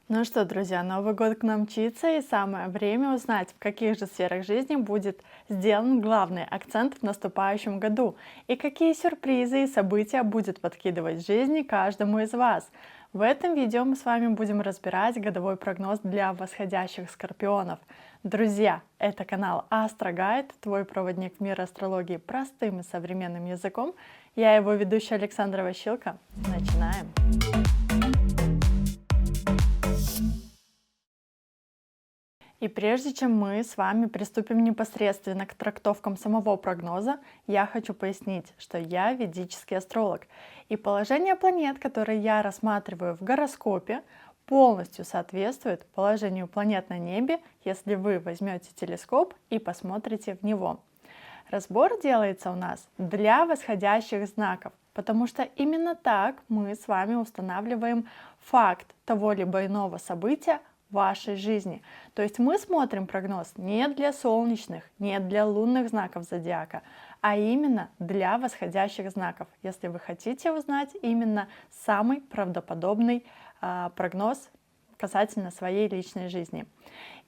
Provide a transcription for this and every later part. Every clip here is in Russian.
Ну что, друзья, Новый год к нам мчится, и самое время узнать, в каких же сферах жизни будет сделан главный акцент в наступающем году, и какие сюрпризы и события будет подкидывать в жизни каждому из вас. В этом видео мы с вами будем разбирать годовой прогноз для восходящих скорпионов. Друзья, это канал Астрогайд, твой проводник в мир астрологии простым и современным языком. Я его ведущая Александра Ващилко. Начинаем! И прежде чем мы с вами приступим непосредственно к трактовкам самого прогноза, я хочу пояснить, что я ведический астролог, и положение планет, которые я рассматриваю в гороскопе, полностью соответствует положению планет на небе, если вы возьмете телескоп и посмотрите в него. Разбор делается у нас для восходящих знаков, потому что именно так мы с вами устанавливаем факт того либо иного события вашей жизни. То есть мы смотрим прогноз не для солнечных, не для лунных знаков зодиака, а именно для восходящих знаков, если вы хотите узнать именно самый правдоподобный прогноз касательно своей личной жизни.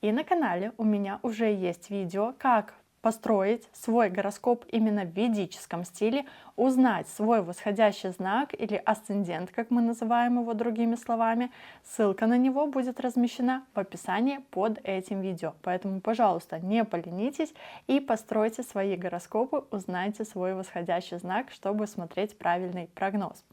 И на канале у меня уже есть видео, как построить свой гороскоп именно в ведическом стиле, узнать свой восходящий знак или асцендент, как мы называем его другими словами. Ссылка на него будет размещена в описании под этим видео. Поэтому, пожалуйста, не поленитесь и постройте свои гороскопы, узнайте свой восходящий знак, чтобы смотреть правильный прогноз.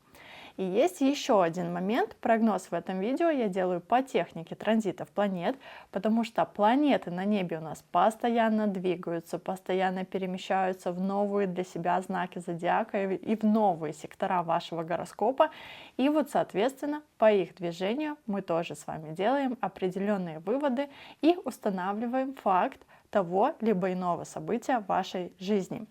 И есть еще один момент. Прогноз в этом видео я делаю по технике транзитов планет, потому что планеты на небе у нас постоянно двигаются, постоянно перемещаются в новые для себя знаки зодиака и в новые сектора вашего гороскопа. И вот, соответственно, по их движению мы тоже с вами делаем определенные выводы и устанавливаем факт того либо иного события в вашей жизни.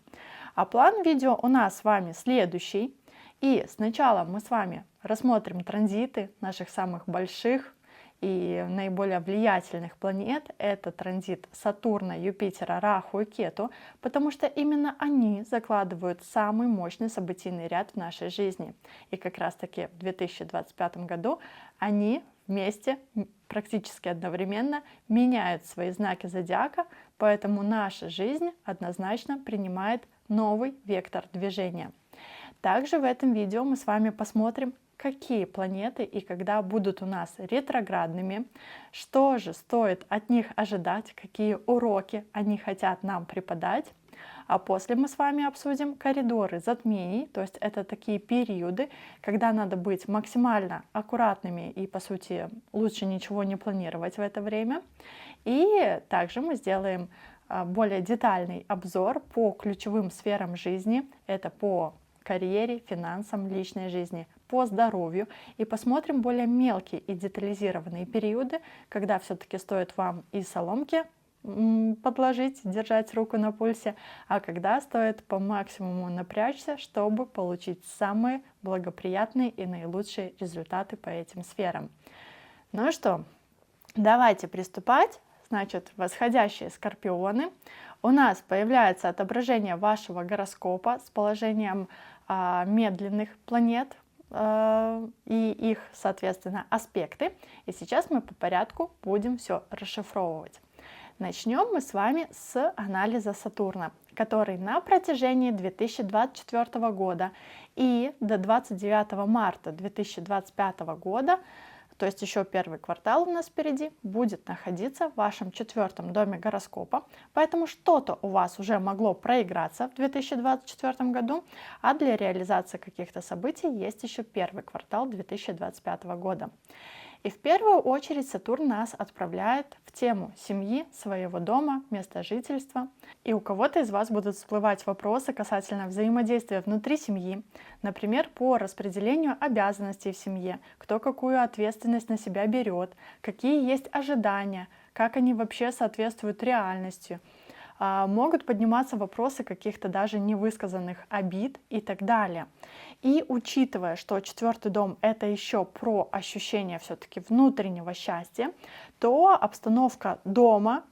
А план видео у нас с вами следующий. И сначала мы с вами рассмотрим транзиты наших самых больших и наиболее влиятельных планет. Это транзит Сатурна, Юпитера, Раху и Кету, потому что именно они закладывают самый мощный событийный ряд в нашей жизни. И как раз таки в 2025 году они вместе, практически одновременно, меняют свои знаки зодиака, поэтому наша жизнь однозначно принимает новый вектор движения. Также в этом видео мы с вами посмотрим, какие планеты и когда будут у нас ретроградными, что же стоит от них ожидать, какие уроки они хотят нам преподать. А после мы с вами обсудим коридоры затмений, то есть это такие периоды, когда надо быть максимально аккуратными и, по сути, лучше ничего не планировать в это время. И также мы сделаем более детальный обзор по ключевым сферам жизни, это по карьере, финансам, личной жизни, по здоровью, и посмотрим более мелкие и детализированные периоды, когда все-таки стоит вам и соломки подложить, держать руку на пульсе, а когда стоит по максимуму напрячься, чтобы получить самые благоприятные и наилучшие результаты по этим сферам. Ну что, давайте приступать. Значит, восходящие скорпионы. У нас появляется отображение вашего гороскопа с положением медленных планет и их, соответственно, аспекты. И сейчас мы по порядку будем все расшифровывать. Начнем мы с вами с анализа Сатурна, который на протяжении 2024 года и до 29 марта 2025 года, то есть еще первый квартал у нас впереди, будет находиться в вашем 4-м доме гороскопа. Поэтому что-то у вас уже могло проиграться в 2024 году, а для реализации каких-то событий есть еще первый квартал 2025 года. И в первую очередь Сатурн нас отправляет в тему семьи, своего дома, места жительства. И у кого-то из вас будут всплывать вопросы касательно взаимодействия внутри семьи, например, по распределению обязанностей в семье, кто какую ответственность на себя берет, какие есть ожидания, как они вообще соответствуют реальности. Могут подниматься вопросы каких-то даже невысказанных обид и так далее. И учитывая, что 4-й дом это еще про ощущение все-таки внутреннего счастья, то обстановка дома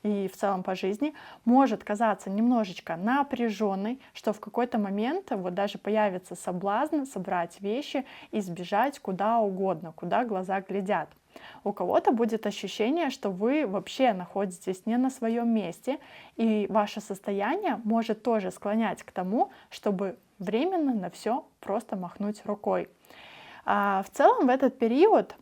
и в целом по жизни может казаться немножечко напряженной, что в какой-то момент вот даже появится соблазн собрать вещи и сбежать куда угодно, куда глаза глядят. У кого-то будет ощущение, что вы вообще находитесь не на своем месте, и ваше состояние может тоже склонять к тому, чтобы временно на все просто махнуть рукой. В целом в этот период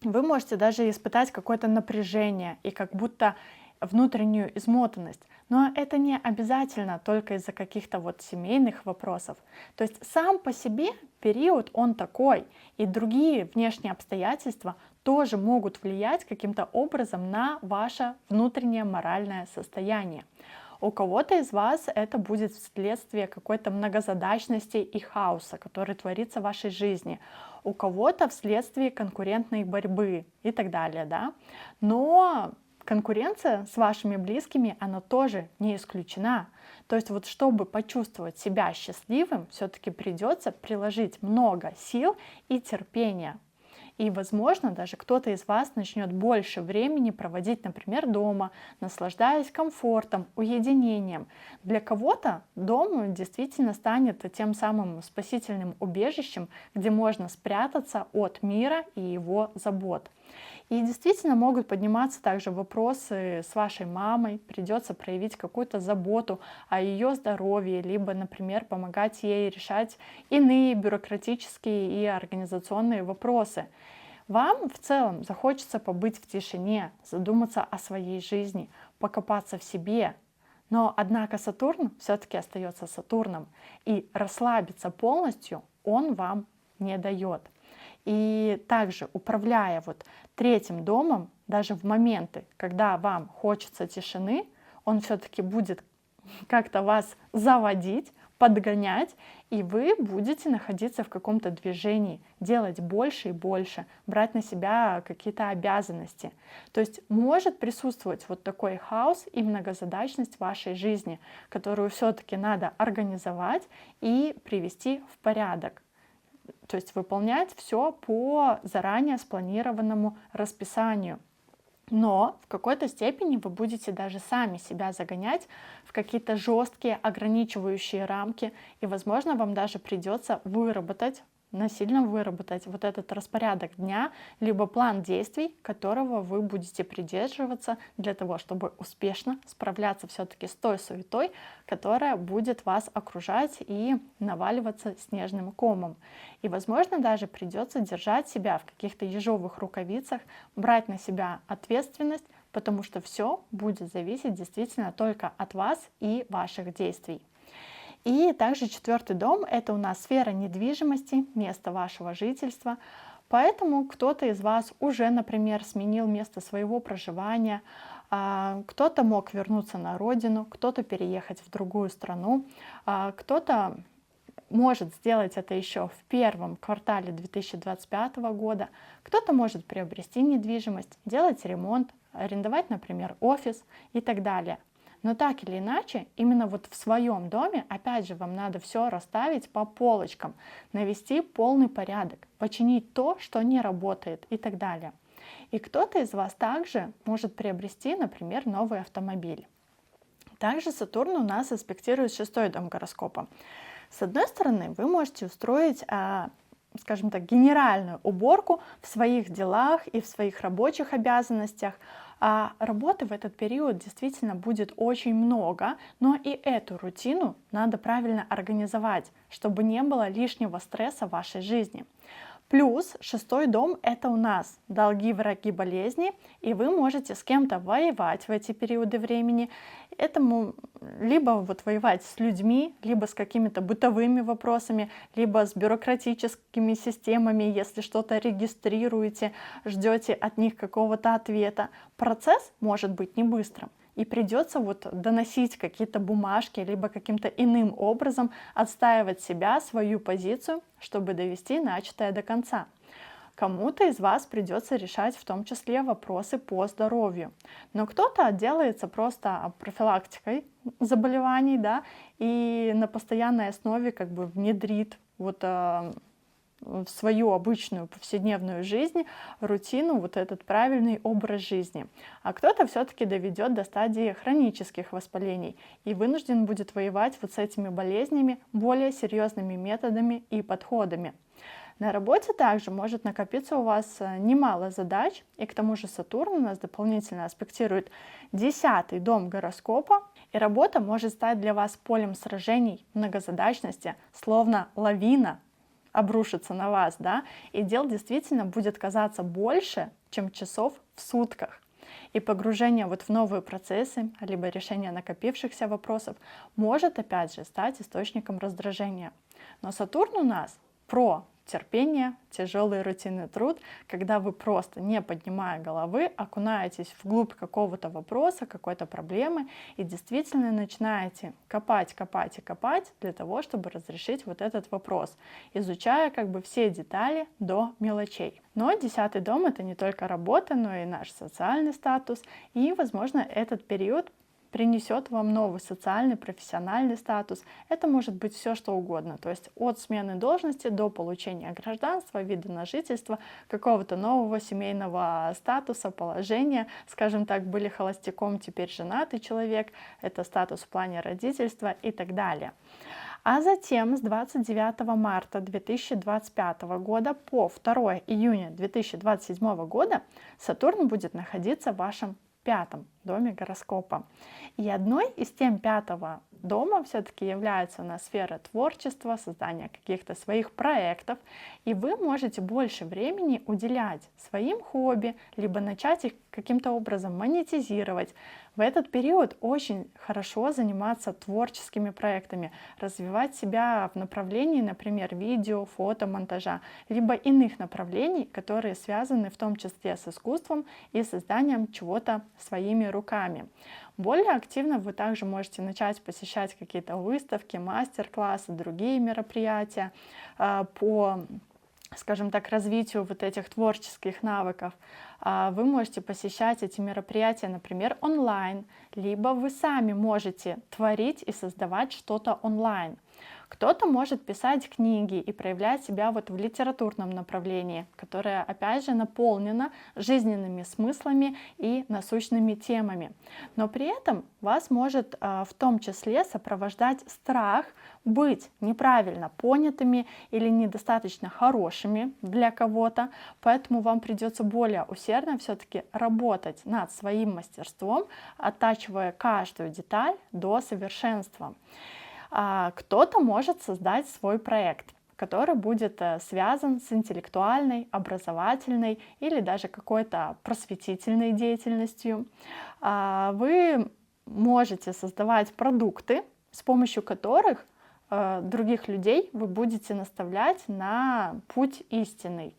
вы можете даже испытать какое-то напряжение и как будто внутреннюю измотанность. Но это не обязательно только из-за каких-то вот семейных вопросов. То есть сам по себе период он такой, и другие внешние обстоятельства тоже могут влиять каким-то образом на ваше внутреннее моральное состояние. У кого-то из вас это будет вследствие какой-то многозадачности и хаоса, который творится в вашей жизни. У кого-то вследствие конкурентной борьбы и так далее, да. Но конкуренция с вашими близкими, она тоже не исключена. То есть вот чтобы почувствовать себя счастливым, все-таки придется приложить много сил и терпения. И, возможно, даже кто-то из вас начнет больше времени проводить, например, дома, наслаждаясь комфортом, уединением. Для кого-то дом действительно станет тем самым спасительным убежищем, где можно спрятаться от мира и его забот. И действительно могут подниматься также вопросы с вашей мамой, придется проявить какую-то заботу о ее здоровье, либо, например, помогать ей решать иные бюрократические и организационные вопросы. Вам в целом захочется побыть в тишине, задуматься о своей жизни, покопаться в себе. Но, однако, Сатурн все-таки остается Сатурном, и расслабиться полностью он вам не дает. И также, управляя вот третьим домом, даже в моменты, когда вам хочется тишины, он все-таки будет как-то вас заводить, подгонять, и вы будете находиться в каком-то движении, делать больше и больше, брать на себя какие-то обязанности. То есть может присутствовать вот такой хаос и многозадачность в вашей жизни, которую все-таки надо организовать и привести в порядок. То есть выполнять все по заранее спланированному расписанию. Но в какой-то степени вы будете даже сами себя загонять в какие-то жесткие ограничивающие рамки, и, возможно, вам даже придется насильно выработать вот этот распорядок дня, либо план действий, которого вы будете придерживаться для того, чтобы успешно справляться все-таки с той суетой, которая будет вас окружать и наваливаться снежным комом. И, возможно, даже придется держать себя в каких-то ежовых рукавицах, брать на себя ответственность, потому что все будет зависеть действительно только от вас и ваших действий. И также четвертый дом — это у нас сфера недвижимости, место вашего жительства. Поэтому кто-то из вас уже, например, сменил место своего проживания, кто-то мог вернуться на родину, кто-то переехать в другую страну, кто-то может сделать это еще в первом квартале 2025 года, кто-то может приобрести недвижимость, делать ремонт, арендовать, например, офис и так далее. Но так или иначе, именно вот в своем доме, опять же, вам надо все расставить по полочкам, навести полный порядок, починить то, что не работает и так далее. И кто-то из вас также может приобрести, например, новый автомобиль. Также Сатурн у нас аспектирует шестой дом гороскопа. С одной стороны, вы можете устроить, скажем так, генеральную уборку в своих делах и в своих рабочих обязанностях. А работы в этот период действительно будет очень много, но и эту рутину надо правильно организовать, чтобы не было лишнего стресса в вашей жизни. Плюс шестой дом — это у нас долги, враги, болезни, и вы можете с кем-то воевать в эти периоды времени. Этому либо вот воевать с людьми, либо с какими-то бытовыми вопросами, либо с бюрократическими системами, если что-то регистрируете, ждете от них какого-то ответа. Процесс может быть не быстрым. И придется вот доносить какие-то бумажки, либо каким-то иным образом отстаивать себя, свою позицию, чтобы довести начатое до конца. Кому-то из вас придется решать в том числе вопросы по здоровью. Но кто-то отделается просто профилактикой заболеваний, да, и на постоянной основе как бы внедрит в свою обычную повседневную жизнь, рутину, вот этот правильный образ жизни. А кто-то все-таки доведет до стадии хронических воспалений и вынужден будет воевать вот с этими болезнями более серьезными методами и подходами. На работе также может накопиться у вас немало задач, и к тому же Сатурн у нас дополнительно аспектирует 10-й дом гороскопа, и работа может стать для вас полем сражений, многозадачности, словно лавина обрушится на вас, да, и дел действительно будет казаться больше, чем часов в сутках. И погружение вот в новые процессы, либо решение накопившихся вопросов может опять же стать источником раздражения. Но Сатурн у нас про терпение, тяжелый рутинный труд, когда вы просто, не поднимая головы, окунаетесь вглубь какого-то вопроса, какой-то проблемы и действительно начинаете копать, копать и копать для того, чтобы разрешить вот этот вопрос, изучая как бы все детали до мелочей. Но 10-й дом — это не только работа, но и наш социальный статус, и, возможно, этот период принесет вам новый социальный, профессиональный статус. Это может быть все, что угодно. То есть от смены должности до получения гражданства, вида на жительство, какого-то нового семейного статуса, положения. Скажем так, были холостяком, теперь женатый человек. Это статус в плане родительства и так далее. А затем с 29 марта 2025 года по 2 июня 2027 года Сатурн будет находиться в вашем 5-м доме гороскопа. И одной из тем 5-го дома все-таки является у нас сфера творчества, создания каких-то своих проектов, и вы можете больше времени уделять своим хобби, либо начать их каким-то образом монетизировать. В этот период очень хорошо заниматься творческими проектами, развивать себя в направлении, например, видео, фото, монтажа, либо иных направлений, которые связаны в том числе с искусством и созданием чего-то своими руками. Более активно вы также можете начать посещать какие-то выставки, мастер-классы, другие мероприятия по, скажем так, развитию вот этих творческих навыков. Вы можете посещать эти мероприятия, например, онлайн, либо вы сами можете творить и создавать что-то онлайн. Кто-то может писать книги и проявлять себя вот в литературном направлении, которое, опять же, наполнено жизненными смыслами и насущными темами. Но при этом вас может в том числе сопровождать страх быть неправильно понятыми или недостаточно хорошими для кого-то, поэтому вам придется более усердно все-таки работать над своим мастерством, оттачивая каждую деталь до совершенства. Кто-то может создать свой проект, который будет связан с интеллектуальной, образовательной или даже какой-то просветительной деятельностью. Вы можете создавать продукты, с помощью которых других людей вы будете наставлять на путь истинный.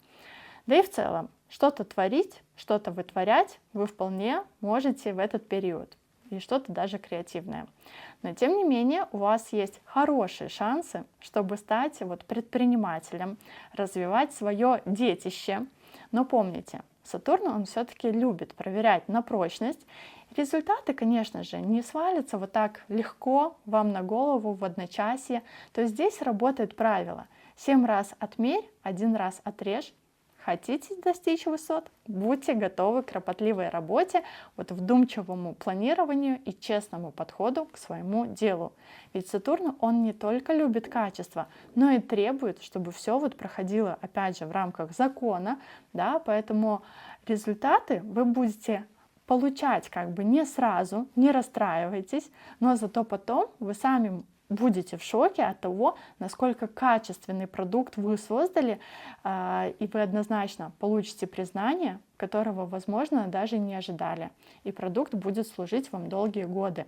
Да и в целом, что-то творить, что-то вытворять вы вполне можете в этот период. И что-то даже креативное. Но тем не менее у вас есть хорошие шансы, чтобы стать вот предпринимателем, развивать свое детище. Но помните, Сатурн, он все-таки любит проверять на прочность. Результаты, конечно же, не свалятся вот так легко вам на голову в одночасье. То есть здесь работает правило: 7 раз отмерь, 1 раз отрежь. Хотите достичь высот? Будьте готовы к кропотливой работе, вот вдумчивому планированию и честному подходу к своему делу. Ведь Сатурн, он не только любит качество, но и требует, чтобы все вот проходило, опять же, в рамках закона, да, поэтому результаты вы будете получать как бы не сразу, не расстраивайтесь, но зато потом вы сами будете в шоке от того, насколько качественный продукт вы создали, и вы однозначно получите признание, которого, возможно, даже не ожидали. И продукт будет служить вам долгие годы.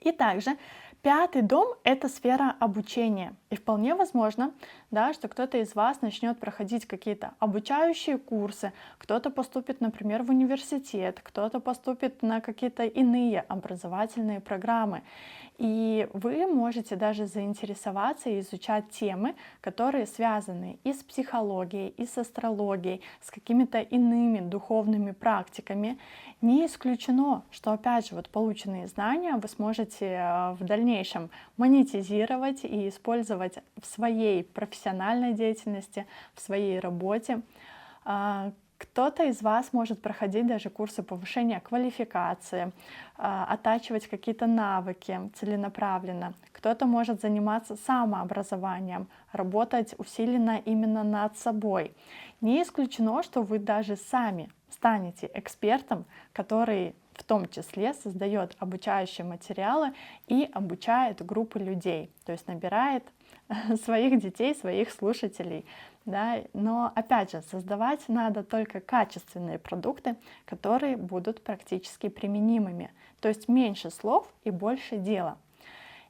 И также 5-й дом — это сфера обучения. И вполне возможно, да, что кто-то из вас начнет проходить какие-то обучающие курсы, кто-то поступит, например, в университет, кто-то поступит на какие-то иные образовательные программы. И вы можете даже заинтересоваться и изучать темы, которые связаны и с психологией, и с астрологией, с какими-то иными духовными практиками. Не исключено, что, опять же, вот полученные знания вы сможете в дальнейшем монетизировать и использовать в своей профессиональной деятельности, в своей работе. Кто-то из вас может проходить даже курсы повышения квалификации, оттачивать какие-то навыки целенаправленно. Кто-то может заниматься самообразованием, работать усиленно именно над собой. Не исключено, что вы даже сами станете экспертом, который в том числе создает обучающие материалы и обучает группы людей, то есть набирает своих детей, своих слушателей. Да? Но опять же, создавать надо только качественные продукты, которые будут практически применимыми. То есть меньше слов и больше дела.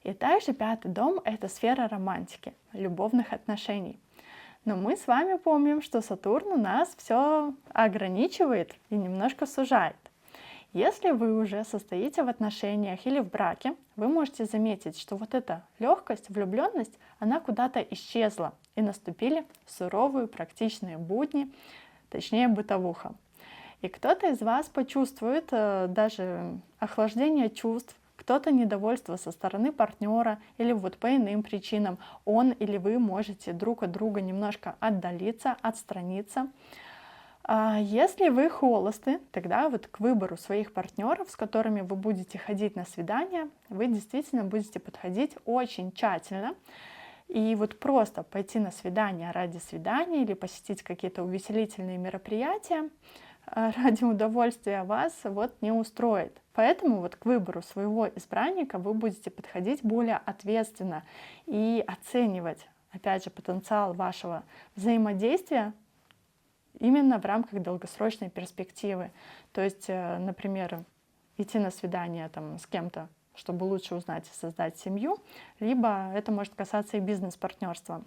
И также 5-й дом — это сфера романтики, любовных отношений. Но мы с вами помним, что Сатурн у нас все ограничивает и немножко сужает. Если вы уже состоите в отношениях или в браке, вы можете заметить, что вот эта легкость, влюбленность, она куда-то исчезла, и наступили суровые практичные будни, точнее бытовуха. И кто-то из вас почувствует даже охлаждение чувств, кто-то недовольство со стороны партнера, или вот по иным причинам он или вы можете друг от друга немножко отдалиться, отстраниться. Если вы холосты, тогда вот к выбору своих партнеров, с которыми вы будете ходить на свидания, вы действительно будете подходить очень тщательно. И вот просто пойти на свидание ради свидания или посетить какие-то увеселительные мероприятия ради удовольствия вас вот не устроит. Поэтому вот к выбору своего избранника вы будете подходить более ответственно и оценивать, опять же, потенциал вашего взаимодействия именно в рамках долгосрочной перспективы. То есть, например, идти на свидание там, с кем-то, чтобы лучше узнать и создать семью, либо это может касаться и бизнес-партнерства.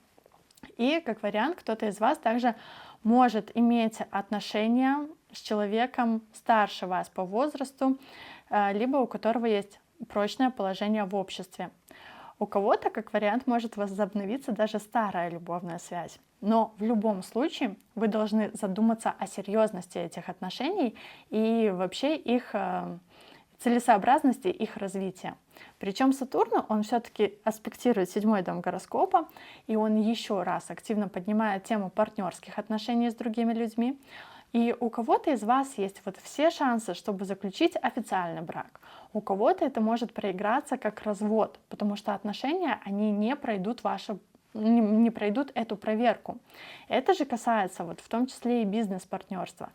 И как вариант, кто-то из вас также может иметь отношения с человеком старше вас по возрасту, либо у которого есть прочное положение в обществе. У кого-то, как вариант, может возобновиться даже старая любовная связь. Но в любом случае вы должны задуматься о серьезности этих отношений и вообще их целесообразности их развития. Причем Сатурн, он все-таки аспектирует 7-й дом гороскопа, и он еще раз активно поднимает тему партнерских отношений с другими людьми. И у кого-то из вас есть вот все шансы, чтобы заключить официальный брак. У кого-то это может проиграться как развод, потому что отношения, они не пройдут эту проверку. Это же касается вот в том числе и бизнес-партнерства.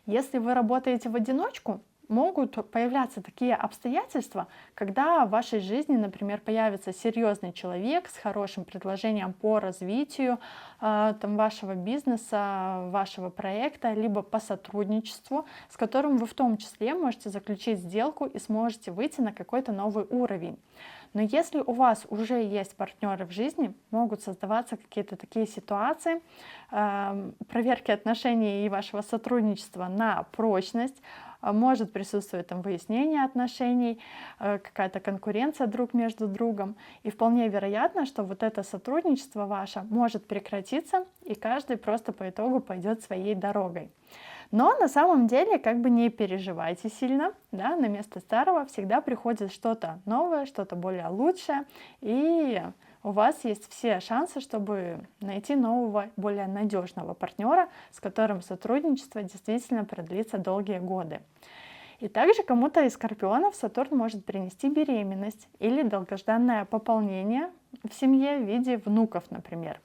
Если вы работаете в одиночку, могут появляться такие обстоятельства, когда в вашей жизни, например, появится серьезный человек с хорошим предложением по развитию вашего бизнеса, вашего проекта, либо по сотрудничеству, с которым вы в том числе можете заключить сделку и сможете выйти на какой-то новый уровень. Но если у вас уже есть партнеры в жизни, могут создаваться какие-то такие ситуации, проверки отношений и вашего сотрудничества на прочность, может присутствовать там выяснение отношений, какая-то конкуренция друг между другом. И вполне вероятно, что вот это сотрудничество ваше может прекратиться, и каждый просто по итогу пойдет своей дорогой. Но на самом деле как бы не переживайте сильно, да, на место старого всегда приходит что-то новое, что-то более лучшее, и у вас есть все шансы, чтобы найти нового, более надежного партнера, с которым сотрудничество действительно продлится долгие годы. И также кому-то из скорпионов Сатурн может принести беременность или долгожданное пополнение в семье в виде внуков, например.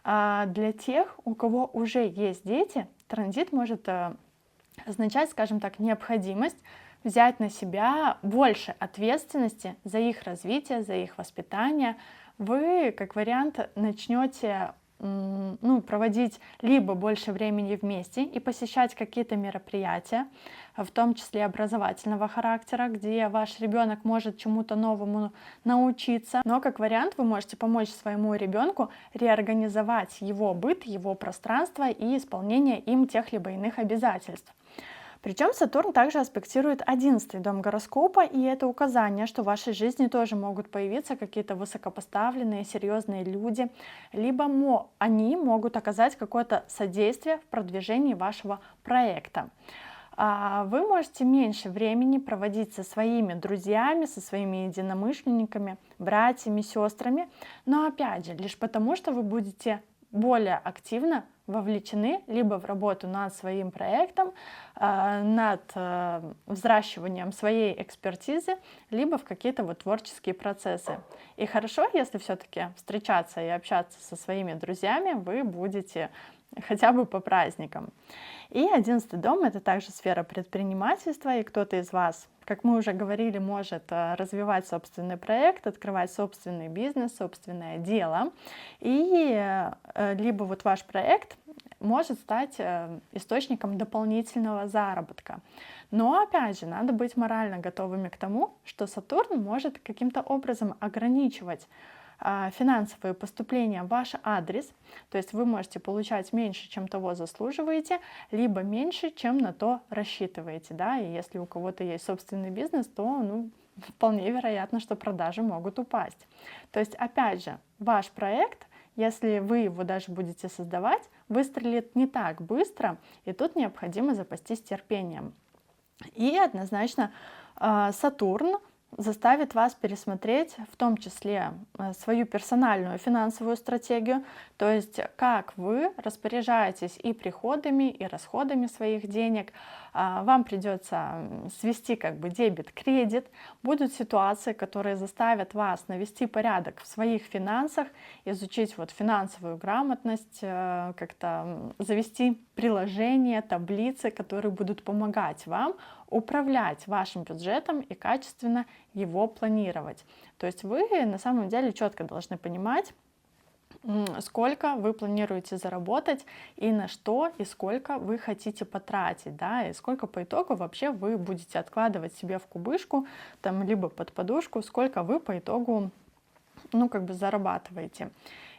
А для тех, у кого уже есть дети, транзит может означать, скажем так, необходимость взять на себя больше ответственности за их развитие, за их воспитание. Вы, как вариант, начнете проводить либо больше времени вместе и посещать какие-то мероприятия, в том числе образовательного характера, где ваш ребенок может чему-то новому научиться. Но как вариант вы можете помочь своему ребенку реорганизовать его быт, его пространство и исполнение им тех либо иных обязательств. Причем Сатурн также аспектирует 11-й дом гороскопа, и это указание, что в вашей жизни тоже могут появиться какие-то высокопоставленные, серьезные люди, либо они могут оказать какое-то содействие в продвижении вашего проекта. Вы можете меньше времени проводить со своими друзьями, со своими единомышленниками, братьями, сестрами, но опять же, лишь потому, что вы будете более активно вовлечены либо в работу над своим проектом, над взращиванием своей экспертизы, либо в какие-то вот творческие процессы. И хорошо, если все-таки встречаться и общаться со своими друзьями вы будете хотя бы по праздникам. И 11-й дом — это также сфера предпринимательства, и кто-то из вас, как мы уже говорили, может развивать собственный проект, открывать собственный бизнес, собственное дело, и либо вот ваш проект может стать источником дополнительного заработка. Но опять же, надо быть морально готовыми к тому, что Сатурн может каким-то образом ограничивать финансовые поступления в ваш адрес, то есть вы можете получать меньше, чем того заслуживаете, либо меньше, чем на то рассчитываете, да, и если у кого-то есть собственный бизнес, то, вполне вероятно, что продажи могут упасть. То есть, опять же, ваш проект, если вы его даже будете создавать, выстрелит не так быстро, и тут необходимо запастись терпением. И однозначно Сатурн заставит вас пересмотреть в том числе свою персональную финансовую стратегию, то есть как вы распоряжаетесь и приходами, и расходами своих денег. Вам придется свести как бы дебет-кредит. Будут ситуации, которые заставят вас навести порядок в своих финансах, изучить вот финансовую грамотность, как-то завести приложения, таблицы, которые будут помогать вам управлять вашим бюджетом и качественно его планировать. То есть вы на самом деле четко должны понимать, сколько вы планируете заработать и на что и сколько вы хотите потратить, да, и сколько по итогу вообще вы будете откладывать себе в кубышку, там, либо под подушку, сколько вы по итогу, зарабатываете.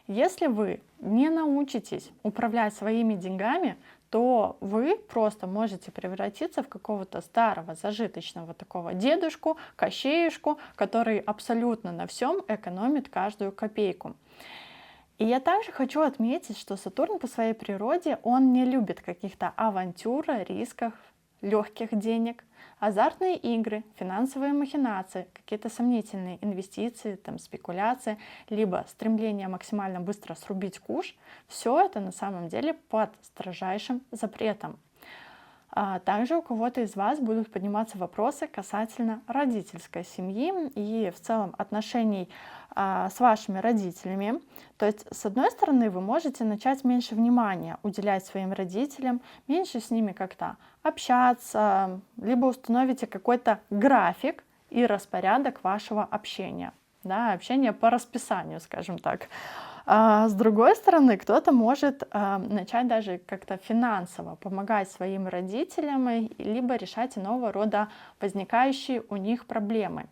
Если вы не научитесь управлять своими деньгами, то вы просто можете превратиться в какого-то старого зажиточного такого дедушку, кощеюшку, который абсолютно на всем экономит каждую копейку. И я также хочу отметить, что Сатурн по своей природе, он не любит каких-то авантюр, рисков, легких денег, азартные игры, финансовые махинации, какие-то сомнительные инвестиции, спекуляции, либо стремление максимально быстро срубить куш. Все это на самом деле под строжайшим запретом. Также у кого-то из вас будут подниматься вопросы касательно родительской семьи и в целом отношений с вашими родителями. То есть, с одной стороны, вы можете начать меньше внимания уделять своим родителям, меньше с ними как-то общаться, либо установите какой-то график и распорядок вашего общения. Да, общение по расписанию, скажем так. С другой стороны, кто-то может начать даже как-то финансово помогать своим родителям, либо решать иного рода возникающие у них проблемы.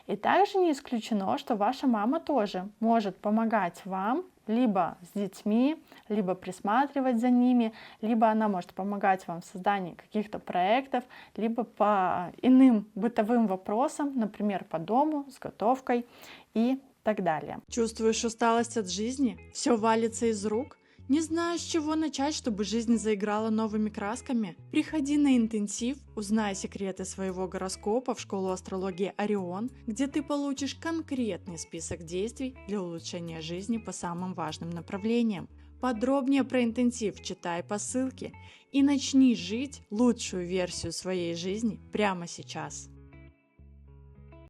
И также не исключено, что ваша мама тоже может помогать вам либо с детьми, либо присматривать за ними, либо она может помогать вам в создании каких-то проектов, либо по иным бытовым вопросам, например, по дому, с готовкой и так далее. Чувствуешь усталость от жизни? Все валится из рук? Не знаешь, с чего начать, чтобы жизнь заиграла новыми красками? Приходи на интенсив, узнай секреты своего гороскопа в школу астрологии Орион, где ты получишь конкретный список действий для улучшения жизни по самым важным направлениям. Подробнее про интенсив читай по ссылке и начни жить лучшую версию своей жизни прямо сейчас.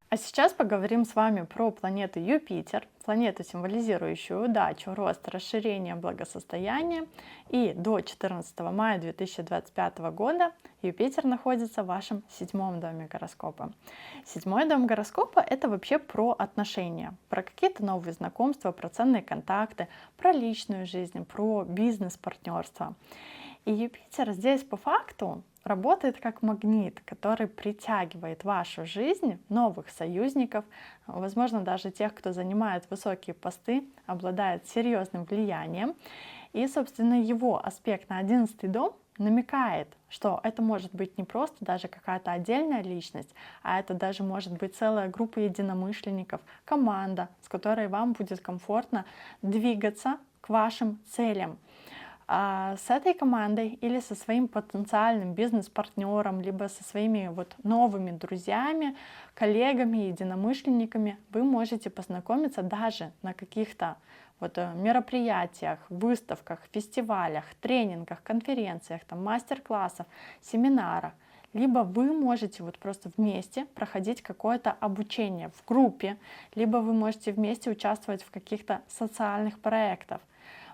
А сейчас поговорим с вами про планету Юпитер, планету, символизирующую удачу, рост, расширение, благосостояние. И до 14 мая 2025 года Юпитер находится в вашем 7-м доме гороскопа. 7-й дом гороскопа — это вообще про отношения, про какие-то новые знакомства, про ценные контакты, про личную жизнь, про бизнес-партнерство. И Юпитер здесь по факту работает как магнит, который притягивает в вашу жизнь новых союзников, возможно, даже тех, кто занимает высокие посты, обладает серьезным влиянием. И, собственно, его аспект на 11-й дом намекает, что это может быть не просто даже какая-то отдельная личность, а это даже может быть целая группа единомышленников, команда, с которой вам будет комфортно двигаться к вашим целям. С этой командой или со своим потенциальным бизнес-партнером, либо со своими новыми друзьями, коллегами, единомышленниками вы можете познакомиться даже на каких-то мероприятиях, выставках, фестивалях, тренингах, конференциях, там, мастер-классах, семинарах. Либо вы можете вот просто вместе проходить какое-то обучение в группе, либо вы можете вместе участвовать в каких-то социальных проектах.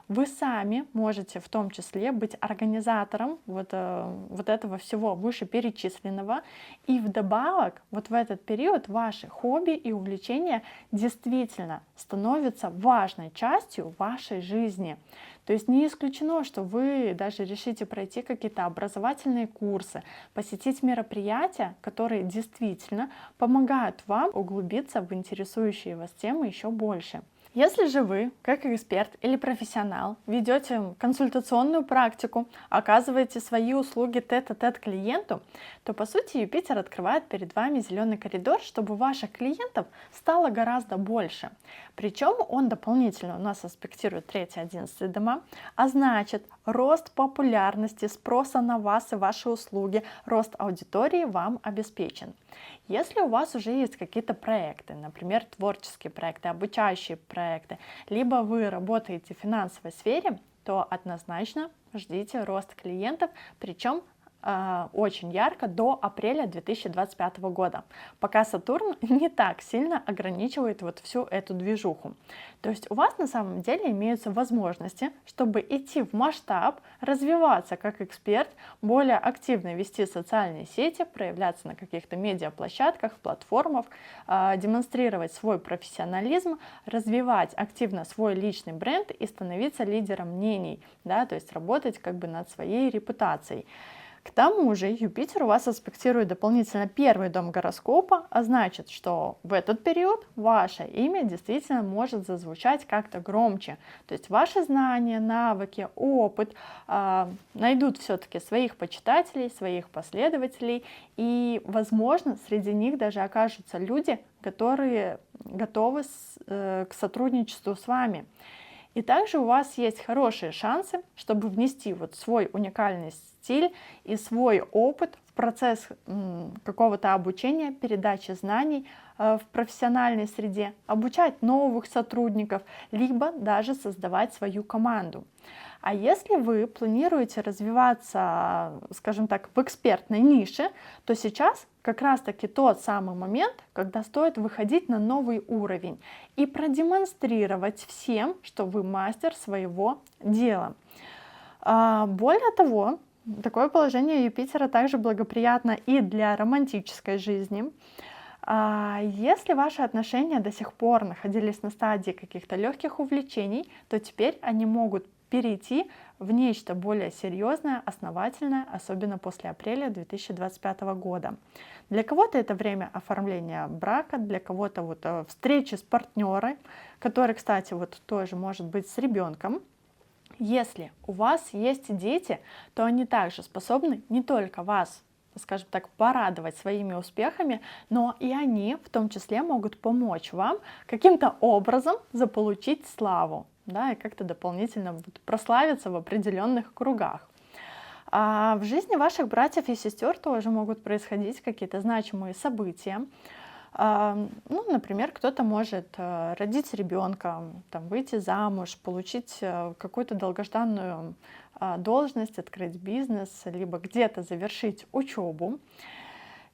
Вы сами можете в том числе быть организатором вот этого всего вышеперечисленного. И вдобавок вот в этот период ваши хобби и увлечения действительно становятся важной частью вашей жизни. То есть не исключено, что вы даже решите пройти какие-то образовательные курсы, посетить мероприятия, которые действительно помогают вам углубиться в интересующие вас темы еще больше. Если же вы, как эксперт или профессионал, ведете консультационную практику, оказываете свои услуги тет-а-тет клиенту, то по сути Юпитер открывает перед вами зеленый коридор, чтобы ваших клиентов стало гораздо больше. Причем он дополнительно у нас аспектирует 3-11 дома, а значит рост популярности, спроса на вас и ваши услуги, рост аудитории вам обеспечен. Если у вас уже есть какие-то проекты, например, творческие проекты, обучающие проекты, либо вы работаете в финансовой сфере, то однозначно ждите рост клиентов, причем очень ярко до апреля 2025 года, пока Сатурн не так сильно ограничивает вот всю эту движуху. То есть у вас на самом деле имеются возможности, чтобы идти в масштаб, развиваться как эксперт, более активно вести социальные сети, проявляться на каких-то медиаплощадках, платформах, демонстрировать свой профессионализм, развивать активно свой личный бренд и становиться лидером мнений, да, то есть работать как бы над своей репутацией. К тому же Юпитер у вас аспектирует дополнительно первый дом гороскопа, а значит, что в этот период ваше имя действительно может зазвучать как-то громче. То есть ваши знания, навыки, опыт найдут все-таки своих почитателей, своих последователей, и, возможно, среди них даже окажутся люди, которые готовы к сотрудничеству с вами. И также у вас есть хорошие шансы, чтобы внести вот свой уникальный стиль и свой опыт в процесс какого-то обучения, передачи знаний в профессиональной среде, обучать новых сотрудников, либо даже создавать свою команду. А если вы планируете развиваться, скажем так, в экспертной нише, то сейчас как раз-таки тот самый момент, когда стоит выходить на новый уровень и продемонстрировать всем, что вы мастер своего дела. Более того, такое положение Юпитера также благоприятно и для романтической жизни. Если ваши отношения до сих пор находились на стадии каких-то легких увлечений, то теперь они могут перейти в нечто более серьезное, основательное, особенно после апреля 2025 года. Для кого-то это время оформления брака, для кого-то вот встречи с партнером, который, кстати, вот тоже может быть с ребенком. Если у вас есть дети, то они также способны не только вас, скажем так, порадовать своими успехами, но и они в том числе могут помочь вам каким-то образом заполучить славу, да, и как-то дополнительно прославиться в определенных кругах. А в жизни ваших братьев и сестер тоже могут происходить какие-то значимые события. Ну, например, кто-то может родить ребенка, там, выйти замуж, получить какую-то долгожданную должность, открыть бизнес, либо где-то завершить учебу.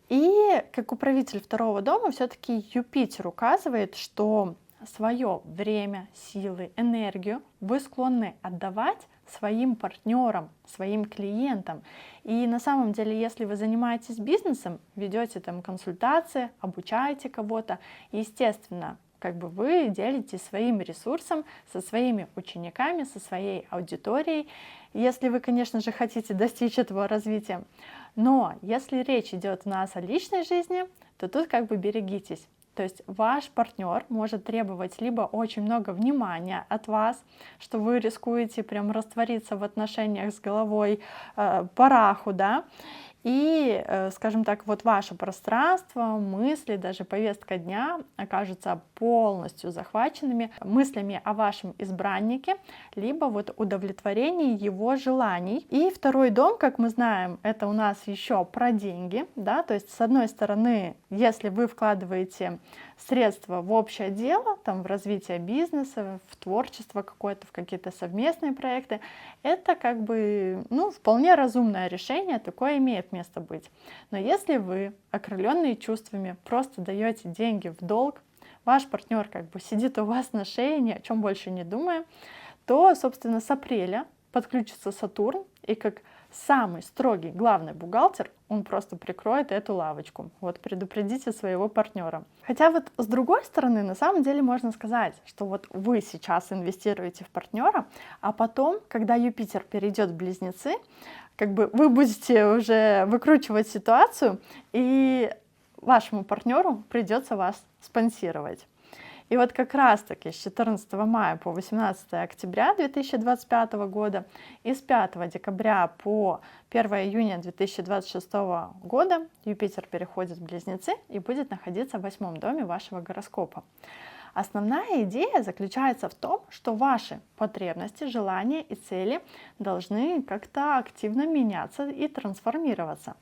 И как управитель второго дома все-таки Юпитер указывает, что свое время, силы, энергию вы склонны отдавать своим партнерам, своим клиентам. И на самом деле, если вы занимаетесь бизнесом, ведете там консультации, обучаете кого-то, естественно, как бы вы делитесь своим ресурсом со своими учениками, со своей аудиторией, если вы, конечно же, хотите достичь этого развития. Но если речь идет у нас о личной жизни, то тут как бы берегитесь. То есть ваш партнер может требовать либо очень много внимания от вас, что вы рискуете прям раствориться в отношениях с головой по раху, да, и, скажем так, вот ваше пространство, мысли, даже повестка дня окажутся полностью захваченными мыслями о вашем избраннике, либо вот удовлетворении его желаний. И второй дом, как мы знаем, это у нас еще про деньги, да, то есть с одной стороны, если вы вкладываете средства в общее дело, там, в развитие бизнеса, в творчество какое-то, в какие-то совместные проекты, это как бы, ну, вполне разумное решение, такое имеет место быть. Но если вы, окрыленные чувствами, просто даете деньги в долг, ваш партнер как бы сидит у вас на шее, ни о чем больше не думая, то, собственно, с апреля подключится Сатурн, и как самый строгий главный бухгалтер, он просто прикроет эту лавочку. Вот предупредите своего партнера. Хотя вот с другой стороны, на самом деле можно сказать, что вот вы сейчас инвестируете в партнера, а потом, когда Юпитер перейдет в Близнецы, как бы вы будете уже выкручивать ситуацию, и вашему партнеру придется вас спонсировать. И вот как раз-таки с 14 мая по 18 октября 2025 года и с 5 декабря по 1 июня 2026 года Юпитер переходит в Близнецы и будет находиться в 8 доме вашего гороскопа. Основная идея заключается в том, что ваши потребности, желания и цели должны как-то активно меняться и трансформироваться.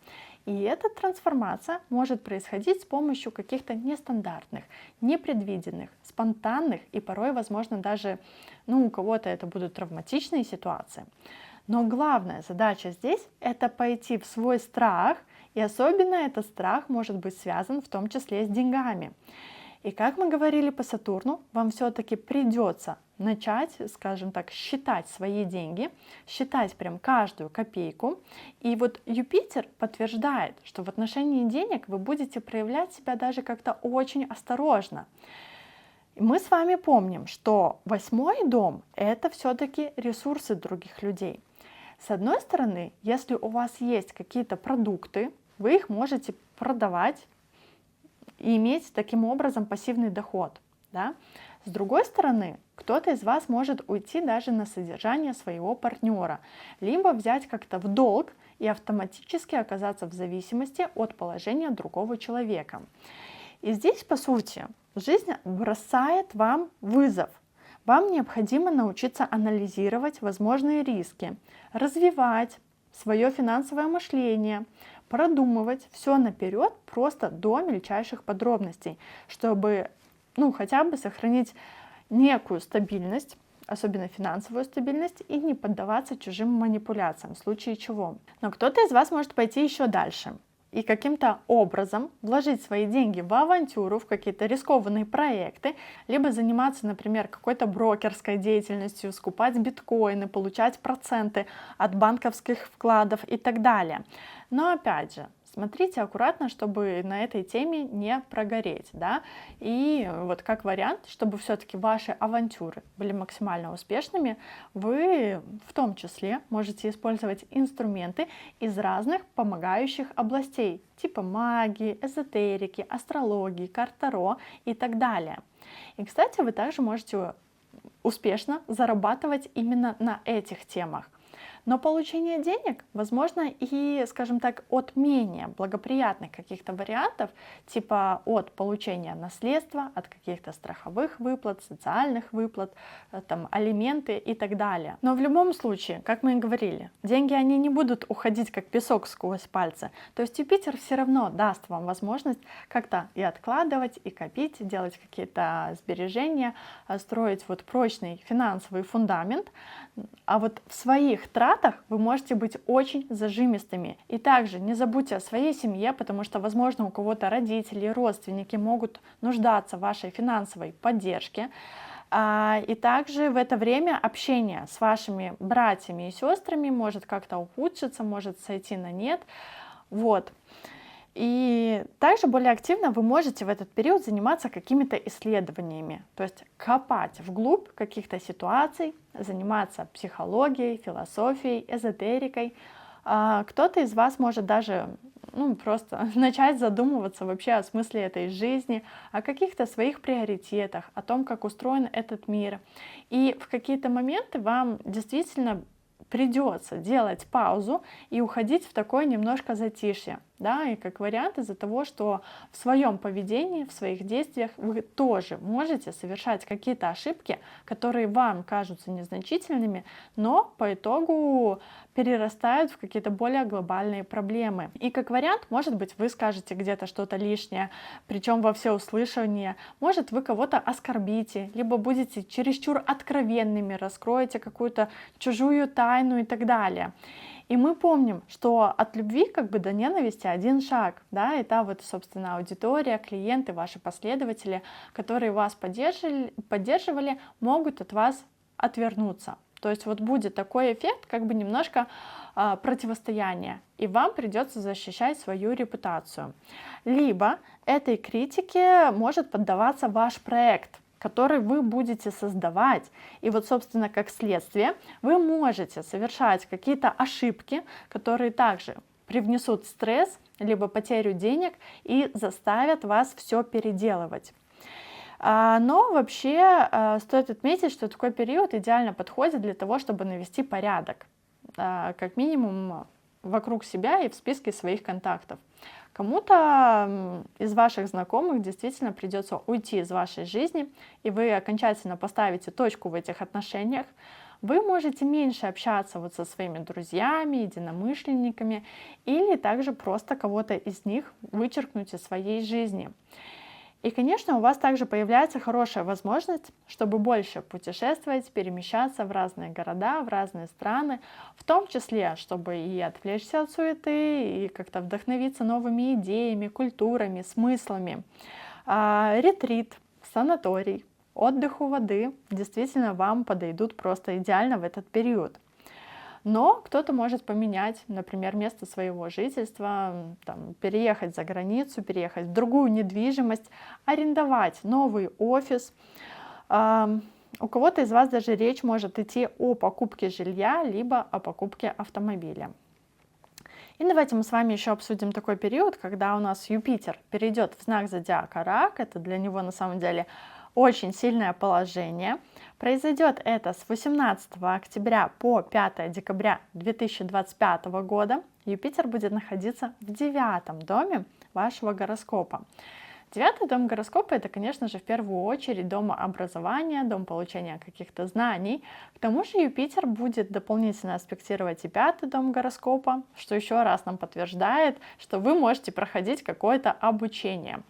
И эта трансформация может происходить с помощью каких-то нестандартных, непредвиденных, спонтанных и порой, возможно, даже, у кого-то это будут травматичные ситуации. Но главная задача здесь — это пойти в свой страх, и особенно этот страх может быть связан в том числе с деньгами. И как мы говорили по Сатурну, вам все-таки придется начать, скажем так, считать свои деньги, считать прям каждую копейку. И вот Юпитер подтверждает, что в отношении денег вы будете проявлять себя даже как-то очень осторожно. Мы с вами помним, что 8 дом — это все-таки ресурсы других людей. С одной стороны, если у вас есть какие-то продукты, вы их можете продавать и иметь таким образом пассивный доход. Да? С другой стороны, кто-то из вас может уйти даже на содержание своего партнера, либо взять как-то в долг и автоматически оказаться в зависимости от положения другого человека. И здесь, по сути, жизнь бросает вам вызов. Вам необходимо научиться анализировать возможные риски, развивать свое финансовое мышление, продумывать все наперед просто до мельчайших подробностей, чтобы хотя бы сохранить некую стабильность, особенно финансовую стабильность, и не поддаваться чужим манипуляциям, в случае чего. Но кто-то из вас может пойти еще дальше и каким-то образом вложить свои деньги в авантюру, в какие-то рискованные проекты, либо заниматься, например, какой-то брокерской деятельностью, скупать биткоины, получать проценты от банковских вкладов и так далее. Но опять же, смотрите аккуратно, чтобы на этой теме не прогореть, да, и вот как вариант, чтобы все-таки ваши авантюры были максимально успешными, вы в том числе можете использовать инструменты из разных помогающих областей, типа магии, эзотерики, астрологии, карт Таро и так далее. И, кстати, вы также можете успешно зарабатывать именно на этих темах. Но получение денег возможно и, скажем так, от менее благоприятных каких-то вариантов, типа от получения наследства, от каких-то страховых выплат, социальных выплат, там, алименты и так далее. Но в любом случае, как мы и говорили, деньги они не будут уходить как песок сквозь пальцы. То есть Юпитер все равно даст вам возможность как-то и откладывать, и копить, делать какие-то сбережения, строить вот прочный финансовый фундамент. А вот в своих тратах вы можете быть очень зажимистыми. И также не забудьте о своей семье, потому что, возможно, у кого-то родители, родственники могут нуждаться в вашей финансовой поддержке. И также в это время общение с вашими братьями и сестрами может как-то ухудшиться, может сойти на нет. Вот. И также более активно вы можете в этот период заниматься какими-то исследованиями, то есть копать вглубь каких-то ситуаций, заниматься психологией, философией, эзотерикой. Кто-то из вас может даже просто начать задумываться вообще о смысле этой жизни, о каких-то своих приоритетах, о том, как устроен этот мир. И в какие-то моменты вам действительно придется делать паузу и уходить в такое немножко затишье. да, и как вариант из-за того, что в своем поведении, в своих действиях вы тоже можете совершать какие-то ошибки, которые вам кажутся незначительными, но по итогу перерастают в какие-то более глобальные проблемы. И как вариант, может быть, вы скажете где-то что-то лишнее, причем во всеуслышание, может, вы кого-то оскорбите, либо будете чересчур откровенными, раскроете какую-то чужую тайну и так далее. И мы помним, что от любви как бы до ненависти один шаг, да, и та вот, собственно, аудитория, клиенты, ваши последователи, которые вас поддерживали, могут от вас отвернуться. То есть вот будет такой эффект, как бы немножко противостояния, и вам придется защищать свою репутацию. Либо этой критике может поддаваться ваш проект, который вы будете создавать. И вот, собственно, как следствие, вы можете совершать какие-то ошибки, которые также привнесут стресс, либо потерю денег и заставят вас все переделывать. Но вообще стоит отметить, что такой период идеально подходит для того, чтобы навести порядок, как минимум вокруг себя и в списке своих контактов. Кому-то из ваших знакомых действительно придется уйти из вашей жизни, и вы окончательно поставите точку в этих отношениях. Вы можете меньше общаться вот со своими друзьями, единомышленниками, или также просто кого-то из них вычеркнуть из своей жизни. И, конечно, у вас также появляется хорошая возможность, чтобы больше путешествовать, перемещаться в разные города, в разные страны, в том числе, чтобы и отвлечься от суеты, и как-то вдохновиться новыми идеями, культурами, смыслами. Ретрит, санаторий, отдых у воды действительно вам подойдут просто идеально в этот период. Но кто-то может поменять, например, место своего жительства, там, переехать за границу, переехать в другую недвижимость, арендовать новый офис. У кого-то из вас даже речь может идти о покупке жилья, либо о покупке автомобиля. И давайте мы с вами еще обсудим такой период, когда у нас Юпитер перейдет в знак зодиака Рак. Это для него на самом деле очень сильное положение. Произойдет это с 18 октября по 5 декабря 2025 года. Юпитер будет находиться в 9-м доме вашего гороскопа. 9-й дом гороскопа — это, конечно же, в первую очередь дом образования, дом получения каких-то знаний. К тому же Юпитер будет дополнительно аспектировать и 5-й дом гороскопа, что еще раз нам подтверждает, что вы можете проходить какое-то обучение.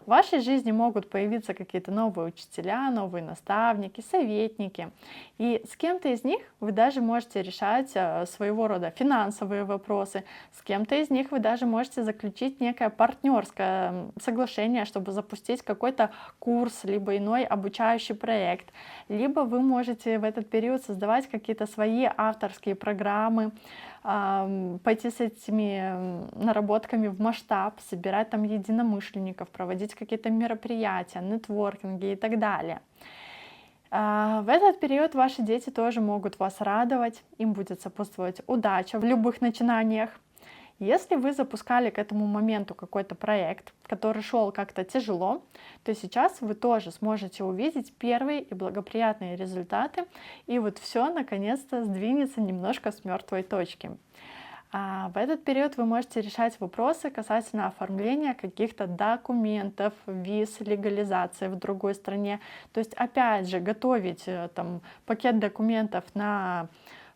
В вашей жизни могут появиться какие-то новые учителя, новые наставники, советники. И с кем-то из них вы даже можете решать своего рода финансовые вопросы. С кем-то из них вы даже можете заключить некое партнерское соглашение, чтобы запустить какой-то курс, либо иной обучающий проект. Либо вы можете в этот период создавать какие-то свои авторские программы, пойти с этими наработками в масштаб, собирать там единомышленников, проводить какие-то мероприятия, нетворкинги и так далее. В этот период ваши дети тоже могут вас радовать, им будет сопутствовать удача в любых начинаниях. Если вы запускали к этому моменту какой-то проект, который шел как-то тяжело, то сейчас вы тоже сможете увидеть первые и благоприятные результаты, и вот все наконец-то сдвинется немножко с мертвой точки. В этот период вы можете решать вопросы касательно оформления каких-то документов, виз, легализации в другой стране. То есть, опять же, готовить там пакет документов на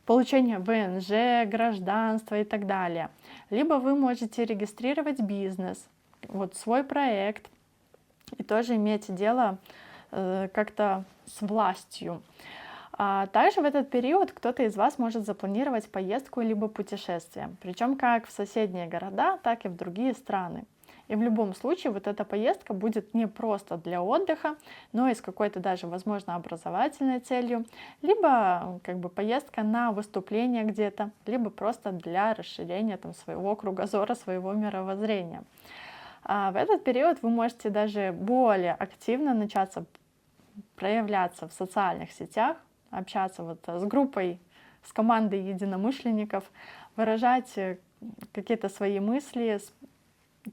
получение ВНЖ, гражданства и так далее. Либо вы можете регистрировать бизнес, вот свой проект, и тоже иметь дело как-то с властью. Также в этот период кто-то из вас может запланировать поездку либо путешествие, причем как в соседние города, так и в другие страны. И в любом случае вот эта поездка будет не просто для отдыха, но и с какой-то даже, возможно, образовательной целью, либо как бы поездка на выступление где-то, либо просто для расширения там своего кругозора, своего мировоззрения. В этот период вы можете даже более активно начаться проявляться в социальных сетях, общаться вот с группой, с командой единомышленников, выражать какие-то свои мысли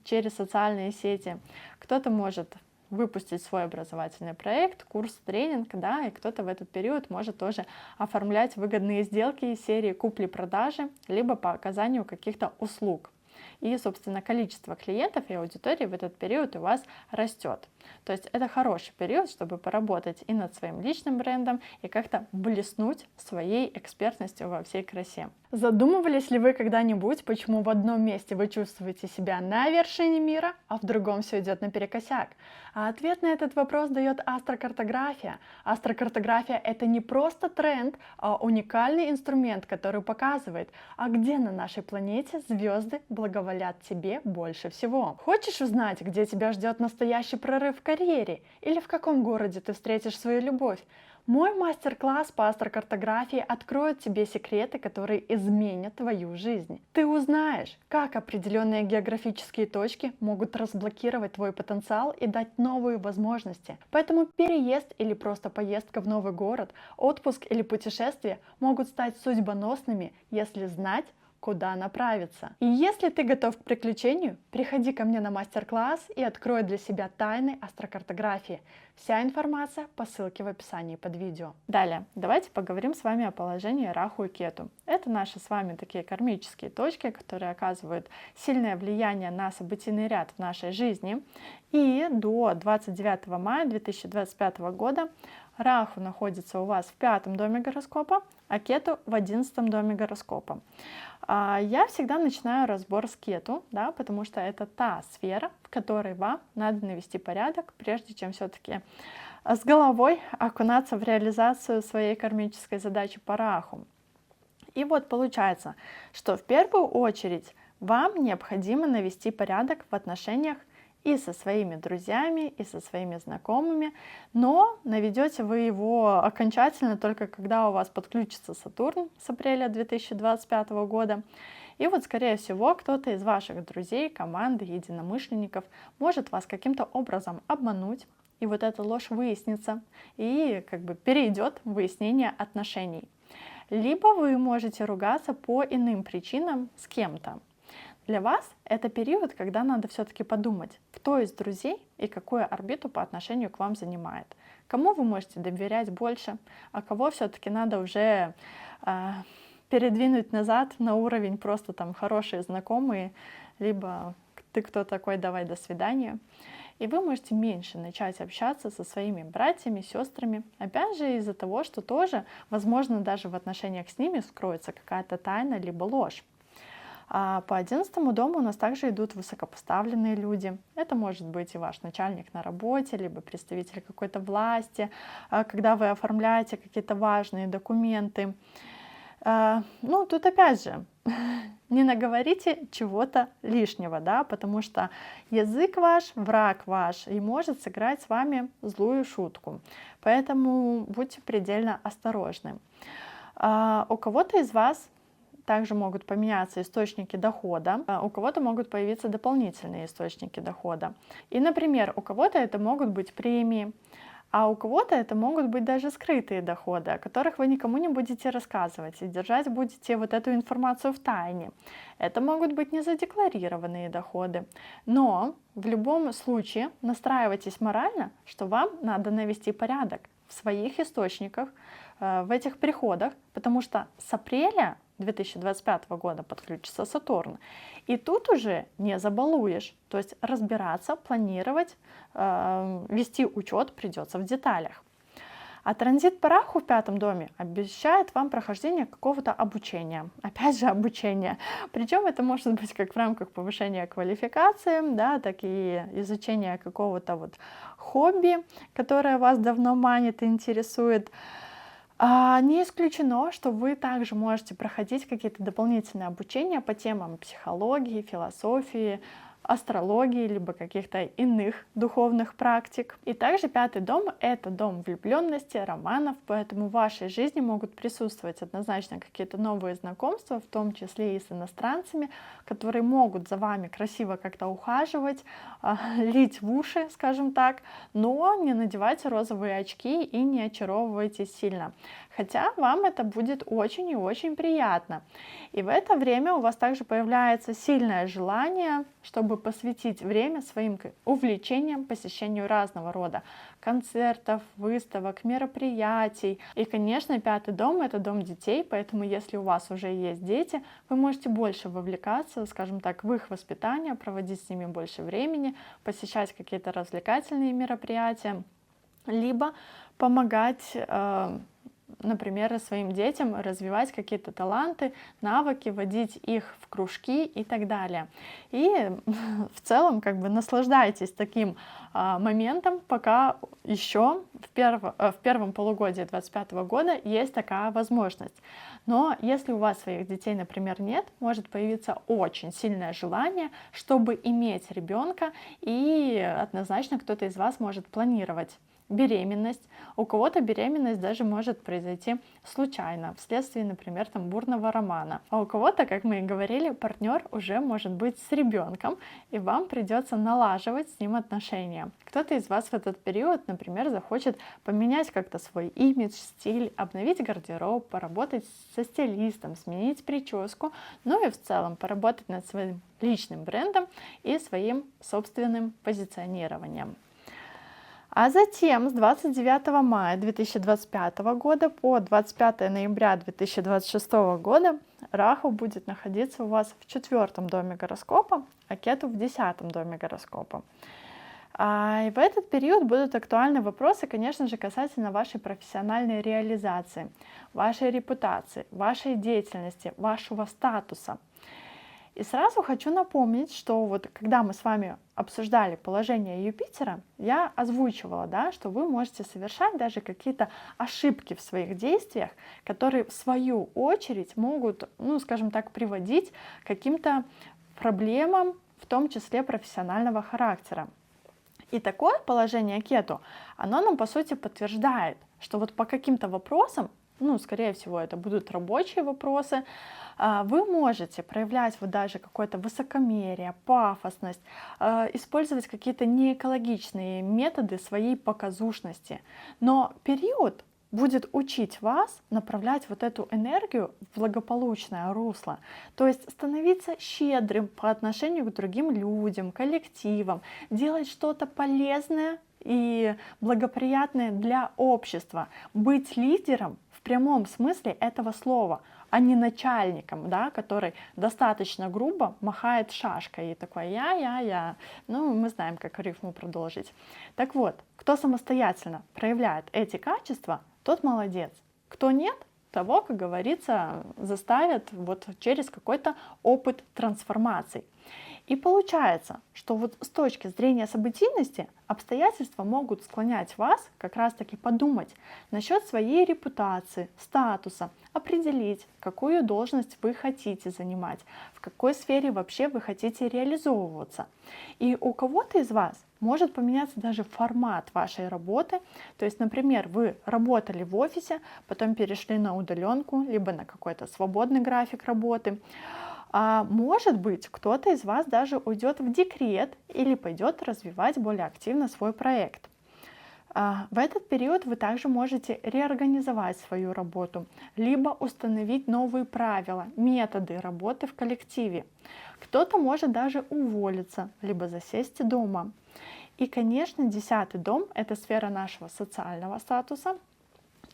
через социальные сети. Кто-то может выпустить свой образовательный проект, курс, тренинг, да, и кто-то в этот период может тоже оформлять выгодные сделки из серии купли-продажи, либо по оказанию каких-то услуг. И, собственно, количество клиентов и аудитории в этот период у вас растет. То есть это хороший период, чтобы поработать и над своим личным брендом, и как-то блеснуть своей экспертностью во всей красе. Задумывались ли вы когда-нибудь, почему в одном месте вы чувствуете себя на вершине мира, а в другом все идет наперекосяк? А ответ на этот вопрос дает астрокартография. Астрокартография — это не просто тренд, а уникальный инструмент, который показывает, а где на нашей планете звезды благоволят тебе больше всего. Хочешь узнать, где тебя ждет настоящий прорыв в карьере? Или в каком городе ты встретишь свою любовь? Мой мастер-класс по астрокартографии откроет тебе секреты, которые изменят твою жизнь. Ты узнаешь, как определенные географические точки могут разблокировать твой потенциал и дать новые возможности. Поэтому переезд или просто поездка в новый город, отпуск или путешествие могут стать судьбоносными, если знать, куда направиться. И если ты готов к приключению, приходи ко мне на мастер-класс и открой для себя тайны астрокартографии. Вся информация по ссылке в описании под видео. Далее, давайте поговорим с вами о положении Раху и Кету. Это наши с вами такие кармические точки, которые оказывают сильное влияние на событийный ряд в нашей жизни. И до 29 мая 2025 года Раху находится у вас в 5-м доме гороскопа, а Кету в 11-м доме гороскопа. Я всегда начинаю разбор с Кету, да, потому что это та сфера, в которой вам надо навести порядок, прежде чем все-таки с головой окунаться в реализацию своей кармической задачи по Раху. И вот получается, что в первую очередь вам необходимо навести порядок в отношениях и со своими друзьями, и со своими знакомыми, но наведете вы его окончательно только когда у вас подключится Сатурн с апреля 2025 года. И вот, скорее всего, кто-то из ваших друзей, команды, единомышленников может вас каким-то образом обмануть, и вот эта ложь выяснится, и как бы перейдет в выяснение отношений. Либо вы можете ругаться по иным причинам с кем-то. Для вас это период, когда надо все-таки подумать, кто из друзей и какую орбиту по отношению к вам занимает. Кому вы можете доверять больше, а кого все-таки надо уже передвинуть назад на уровень просто там хорошие знакомые, либо ты кто такой, давай до свидания. И вы можете меньше начать общаться со своими братьями, сестрами, опять же из-за того, что тоже, возможно, даже в отношениях с ними скроется какая-то тайна либо ложь. А по 11-му дому у нас также идут высокопоставленные люди. Это может быть и ваш начальник на работе, либо представитель какой-то власти, когда вы оформляете какие-то важные документы. Ну, тут опять же, не наговорите чего-то лишнего, да, потому что язык ваш, враг ваш, и может сыграть с вами злую шутку. Поэтому будьте предельно осторожны. У кого-то из вас также могут поменяться источники дохода, у кого-то могут появиться дополнительные источники дохода. И, например, у кого-то это могут быть премии, а у кого-то это могут быть даже скрытые доходы, о которых вы никому не будете рассказывать и держать будете вот эту информацию в тайне. Это могут быть незадекларированные доходы. Но в любом случае настраивайтесь морально, что вам надо навести порядок в своих источниках, в этих приходах, потому что с апреля 2025 года подключится Сатурн. И тут уже не забалуешь. То есть разбираться, планировать, вести учет придется в деталях. А транзит по Раху в 5-м доме обещает вам прохождение какого-то обучения. Опять же, обучение. Причем это может быть как в рамках повышения квалификации, да, так и изучения какого-то вот хобби, которое вас давно манит и интересует. Не исключено, что вы также можете проходить какие-то дополнительные обучения по темам психологии, философии, астрологии, либо каких-то иных духовных практик. И также 5-й дом — это дом влюбленности, романов, поэтому в вашей жизни могут присутствовать однозначно какие-то новые знакомства, в том числе и с иностранцами, которые могут за вами красиво как-то ухаживать, лить в уши, скажем так, но не надевайте розовые очки и не очаровывайтесь сильно. хотя вам это будет очень и очень приятно. И в это время у вас также появляется сильное желание, чтобы посвятить время своим увлечениям, посещению разного рода концертов, выставок, мероприятий. И, конечно, пятый дом — это дом детей, поэтому если у вас уже есть дети, вы можете больше вовлекаться, скажем так, в их воспитание, проводить с ними больше времени, посещать какие-то развлекательные мероприятия, либо помогать, например, своим детям развивать какие-то таланты, навыки, водить их в кружки и так далее. И в целом наслаждайтесь таким моментом, пока еще в первом полугодии 2025 года есть такая возможность. Но если у вас своих детей, например, нет, может появиться очень сильное желание, чтобы иметь ребенка, и однозначно кто-то из вас может планировать беременность. У кого-то беременность даже может произойти случайно, вследствие, например, бурного романа. А у кого-то, как мы и говорили, партнер уже может быть с ребенком, и вам придется налаживать с ним отношения. Кто-то из вас в этот период, например, захочет поменять как-то свой имидж, стиль, обновить гардероб, поработать со стилистом, сменить прическу, ну и в целом поработать над своим личным брендом и своим собственным позиционированием. А затем с 29 мая 2025 года по 25 ноября 2026 года Раху будет находиться у вас в 4-м доме гороскопа, а Кету в 10-м доме гороскопа. И в этот период будут актуальны вопросы, конечно же, касательно вашей профессиональной реализации, вашей репутации, вашей деятельности, вашего статуса. И сразу хочу напомнить, что когда мы с вами обсуждали положение Юпитера, я озвучивала, что вы можете совершать даже какие-то ошибки в своих действиях, которые в свою очередь могут, скажем так, приводить к каким-то проблемам, в том числе профессионального характера. И такое положение Кету, оно нам по сути подтверждает, что по каким-то вопросам, скорее всего, это будут рабочие вопросы, вы можете проявлять даже какое-то высокомерие, пафосность, использовать какие-то неэкологичные методы своей показушности. Но период будет учить вас направлять эту энергию в благополучное русло, то есть становиться щедрым по отношению к другим людям, коллективам, делать что-то полезное и благоприятное для общества, быть лидером в прямом смысле этого слова, а не начальником, который достаточно грубо махает шашкой и такой я. Мы знаем, как рифму продолжить. Так вот, кто самостоятельно проявляет эти качества, тот молодец. Кто нет, того, как говорится, заставят через какой-то опыт трансформации. И получается, что с точки зрения событийности обстоятельства могут склонять вас как раз-таки подумать насчет своей репутации, статуса, определить, какую должность вы хотите занимать, в какой сфере вообще вы хотите реализовываться. И у кого-то из вас может поменяться даже формат вашей работы. То есть, например, вы работали в офисе, потом перешли на удаленку, либо на какой-то свободный график работы. А может быть, кто-то из вас даже уйдет в декрет или пойдет развивать более активно свой проект. В этот период вы также можете реорганизовать свою работу, либо установить новые правила, методы работы в коллективе. Кто-то может даже уволиться, либо засесть дома. И, конечно, 10-й дом — это сфера нашего социального статуса.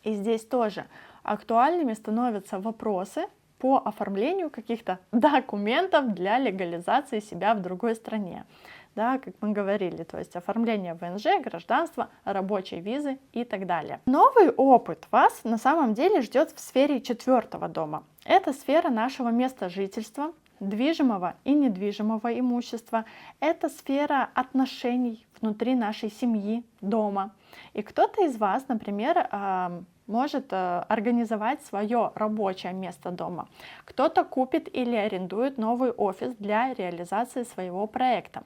И здесь тоже актуальными становятся вопросы по оформлению каких-то документов для легализации себя в другой стране. Как мы говорили, то есть оформление ВНЖ, гражданство, рабочей визы и так далее. Новый опыт вас на самом деле ждет в сфере 4-го дома. Это сфера нашего места жительства, движимого и недвижимого имущества. Это сфера отношений внутри нашей семьи, дома. И кто-то из вас, например, может организовать свое рабочее место дома. Кто-то купит или арендует новый офис для реализации своего проекта.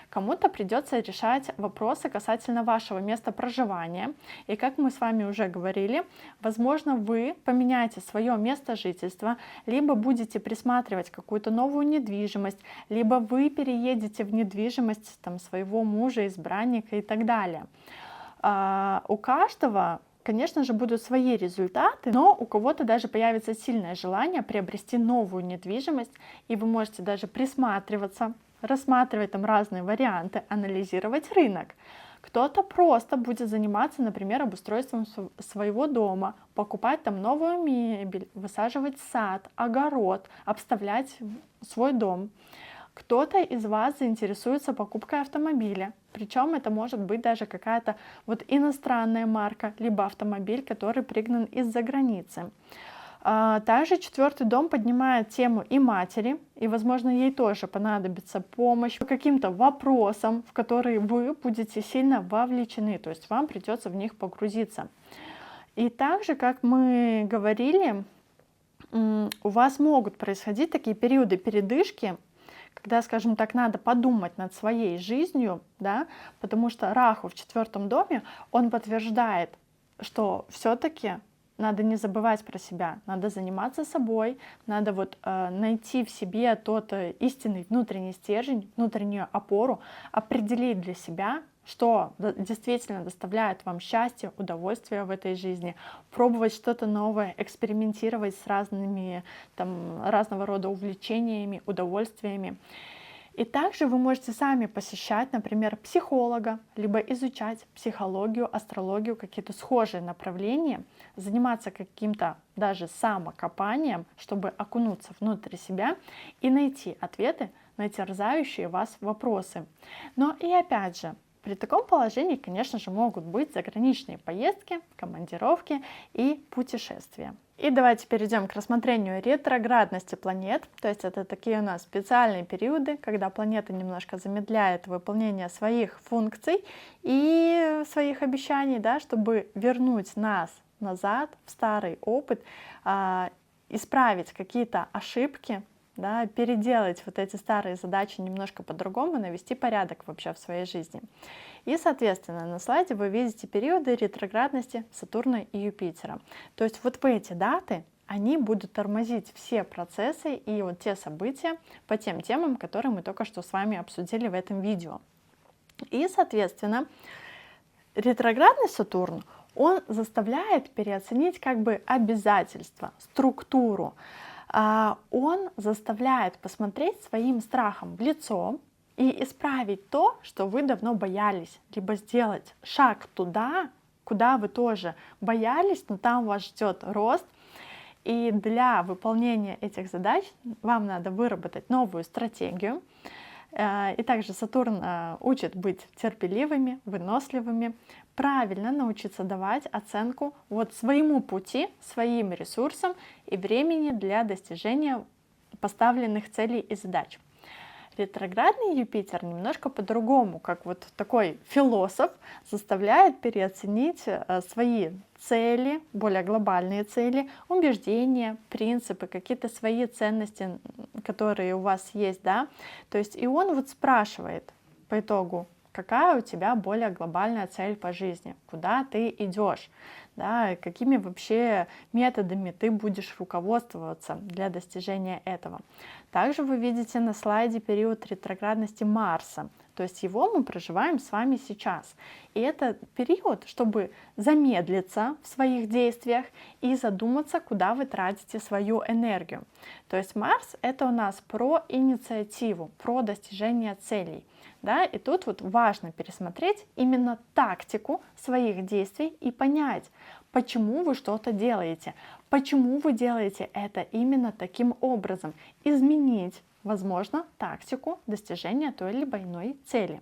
Кому-то придется решать вопросы касательно вашего места проживания. И как мы с вами уже говорили, возможно, вы поменяете свое место жительства, либо будете присматривать какую-то новую недвижимость, либо вы переедете в недвижимость своего мужа, избранника и так далее. У каждого конечно же, будут свои результаты, но у кого-то даже появится сильное желание приобрести новую недвижимость, и вы можете даже присматриваться, рассматривать там разные варианты, анализировать рынок. Кто-то просто будет заниматься, например, обустройством своего дома, покупать там новую мебель, высаживать сад, огород, обставлять свой дом. Кто-то из вас заинтересуется покупкой автомобиля, причем это может быть даже какая-то вот иностранная марка, либо автомобиль, который пригнан из-за границы. Также четвертый дом поднимает тему и матери, и, возможно, ей тоже понадобится помощь по каким-то вопросам, в которые вы будете сильно вовлечены, то есть вам придется в них погрузиться. И также, как мы говорили, у вас могут происходить такие периоды передышки, когда, скажем так, надо подумать над своей жизнью, да, потому что Раху в четвертом доме, он подтверждает, что все-таки надо не забывать про себя, надо заниматься собой, надо вот найти в себе тот истинный внутренний стержень, внутреннюю опору, определить для себя, что действительно доставляет вам счастье, удовольствие в этой жизни, пробовать что-то новое, экспериментировать с разными там, разного рода увлечениями, удовольствиями. И также вы можете сами посещать, например, психолога, либо изучать психологию, астрологию, какие-то схожие направления, заниматься каким-то даже самокопанием, чтобы окунуться внутрь себя и найти ответы на терзающие вас вопросы. Но и опять же, при таком положении, конечно же, могут быть заграничные поездки, командировки и путешествия. И давайте перейдем к рассмотрению ретроградности планет. То есть это такие у нас специальные периоды, когда планета немножко замедляет выполнение своих функций и своих обещаний, да, чтобы вернуть нас назад в старый опыт, исправить какие-то ошибки, да, переделать вот эти старые задачи немножко по-другому, навести порядок вообще в своей жизни. И, соответственно, на слайде вы видите периоды ретроградности Сатурна и Юпитера. То есть вот в эти даты они будут тормозить все процессы и вот те события по тем темам, которые мы только что с вами обсудили в этом видео. И, соответственно, ретроградный Сатурн, он заставляет переоценить как бы обязательства, структуру. Он заставляет посмотреть своим страхом в лицо и исправить то, что вы давно боялись, либо сделать шаг туда, куда вы тоже боялись, но там вас ждет рост. И для выполнения этих задач вам надо выработать новую стратегию. И также Сатурн учит быть терпеливыми, выносливыми, правильно научиться давать оценку вот своему пути, своим ресурсам и времени для достижения поставленных целей и задач. Ретроградный Юпитер немножко по-другому, как вот такой философ, заставляет переоценить свои цели, более глобальные цели, убеждения, принципы, какие-то свои ценности, которые у вас есть, да. То есть и он вот спрашивает по итогу, какая у тебя более глобальная цель по жизни, куда ты идешь, да, какими вообще методами ты будешь руководствоваться для достижения этого. Также вы видите на слайде период ретроградности Марса, то есть его мы проживаем с вами сейчас. И это период, чтобы замедлиться в своих действиях и задуматься, куда вы тратите свою энергию. То есть Марс — это у нас про инициативу, про достижение целей. Да, и тут вот важно пересмотреть именно тактику своих действий и понять, почему вы что-то делаете, почему вы делаете это именно таким образом, изменить, возможно, тактику достижения той либо иной цели.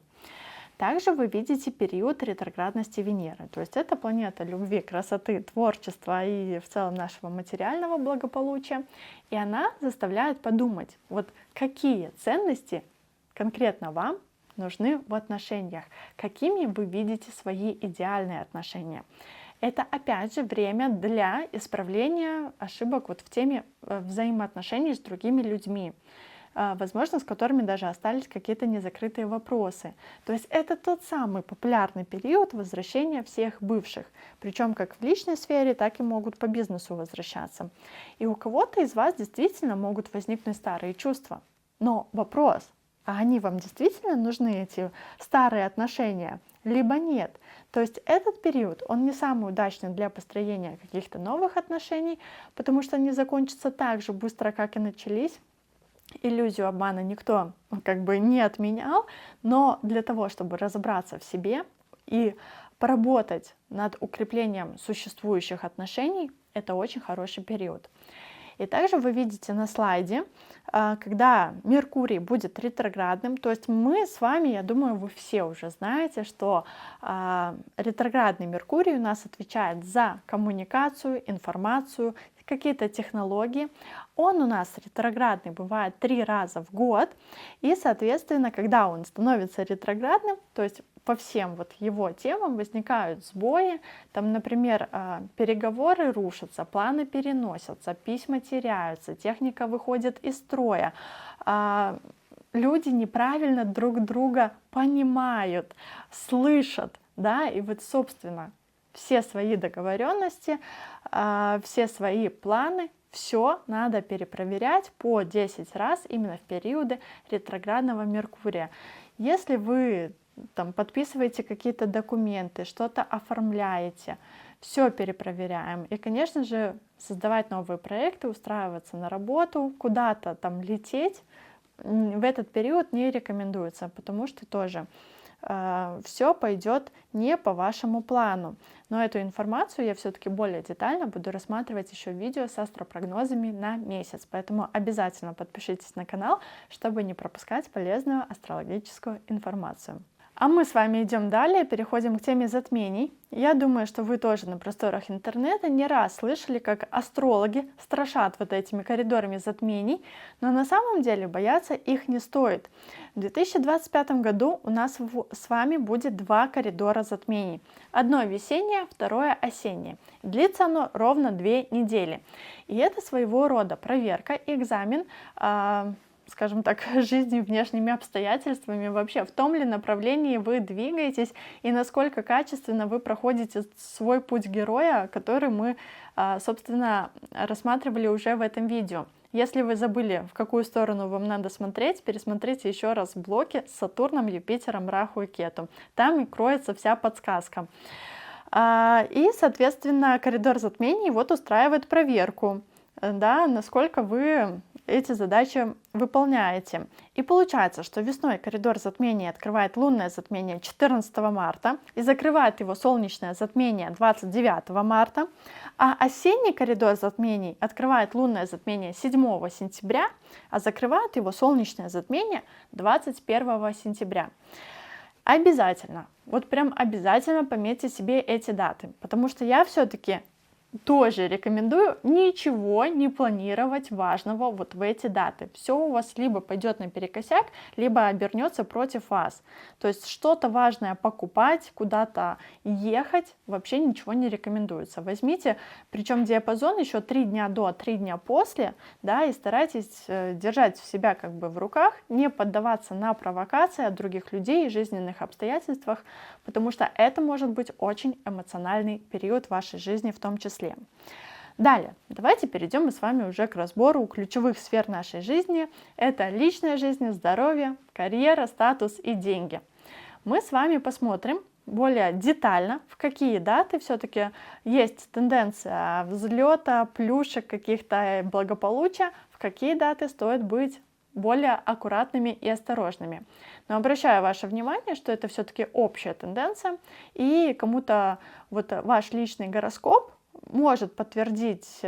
Также вы видите период ретроградности Венеры, то есть это планета любви, красоты, творчества и в целом нашего материального благополучия, и она заставляет подумать, вот какие ценности конкретно вам нужны в отношениях, какими вы видите свои идеальные отношения. Это опять же время для исправления ошибок вот в теме взаимоотношений с другими людьми, возможно, с которыми даже остались какие-то незакрытые вопросы. То есть это тот самый популярный период возвращения всех бывших, причем как в личной сфере, так и могут по бизнесу возвращаться. И у кого-то из вас действительно могут возникнуть старые чувства. Но вопрос, а они вам действительно нужны, эти старые отношения, либо нет. То есть этот период, он не самый удачный для построения каких-то новых отношений, потому что они закончатся так же быстро, как и начались. Иллюзию обмана никто как бы не отменял, но для того, чтобы разобраться в себе и поработать над укреплением существующих отношений, это очень хороший период. И также вы видите на слайде, когда Меркурий будет ретроградным, то есть мы с вами, я думаю, вы все уже знаете, что ретроградный Меркурий у нас отвечает за коммуникацию, информацию, какие-то технологии. Он у нас ретроградный бывает 3 раза в год, и, соответственно, когда он становится ретроградным, то есть по всем вот его темам возникают сбои, там, например, переговоры рушатся, планы переносятся, письма теряются, техника выходит из строя, люди неправильно друг друга понимают, слышат, да, и вот, собственно, все свои договоренности, все свои планы, все надо перепроверять по 10 раз именно в периоды ретроградного Меркурия. Если вы там подписываете какие-то документы, что-то оформляете, все перепроверяем. И, конечно же, создавать новые проекты, устраиваться на работу, куда-то там лететь в этот период не рекомендуется, потому что тоже все пойдет не по вашему плану. Но эту информацию я все-таки более детально буду рассматривать еще в видео с астропрогнозами на месяц. Поэтому обязательно подпишитесь на канал, чтобы не пропускать полезную астрологическую информацию. А мы с вами идем далее, переходим к теме затмений. Я думаю, что вы тоже на просторах интернета не раз слышали, как астрологи страшат вот этими коридорами затмений, но на самом деле бояться их не стоит. В 2025 году у нас с вами будет 2 коридора затмений. Одно весеннее, второе осеннее. Длится оно ровно 2 недели. И это своего рода проверка, экзамен, скажем так, жизни внешними обстоятельствами, вообще в том ли направлении вы двигаетесь и насколько качественно вы проходите свой путь героя, который мы, собственно, рассматривали уже в этом видео. Если вы забыли, в какую сторону вам надо смотреть, пересмотрите еще раз блоки с Сатурном, Юпитером, Раху и Кету. Там и кроется вся подсказка. И, соответственно, коридор затмений вот устраивает проверку, да, насколько вы эти задачи выполняете. И получается, что весной коридор затмений открывает лунное затмение 14 марта и закрывает его солнечное затмение 29 марта, а осенний коридор затмений открывает лунное затмение 7 сентября, а закрывает его солнечное затмение 21 сентября. Обязательно, вот прям обязательно пометьте себе эти даты, потому что я все-таки тоже рекомендую ничего не планировать важного вот в эти даты. Все у вас либо пойдет наперекосяк, либо обернется против вас. То есть что-то важное покупать, куда-то ехать вообще ничего не рекомендуется. Возьмите, причем диапазон еще 3 дня до, 3 дня после, да, и старайтесь держать себя как бы в руках, не поддаваться на провокации от других людей и жизненных обстоятельствах, потому что это может быть очень эмоциональный период вашей жизни в том числе. Далее, давайте перейдем мы с вами уже к разбору ключевых сфер нашей жизни. Это личная жизнь, здоровье, карьера, статус и деньги. Мы с вами посмотрим более детально, в какие даты все-таки есть тенденция взлета, плюшек, каких-то благополучия, в какие даты стоит быть более аккуратными и осторожными. Но обращаю ваше внимание, что это все-таки общая тенденция, и кому-то вот ваш личный гороскоп может подтвердить,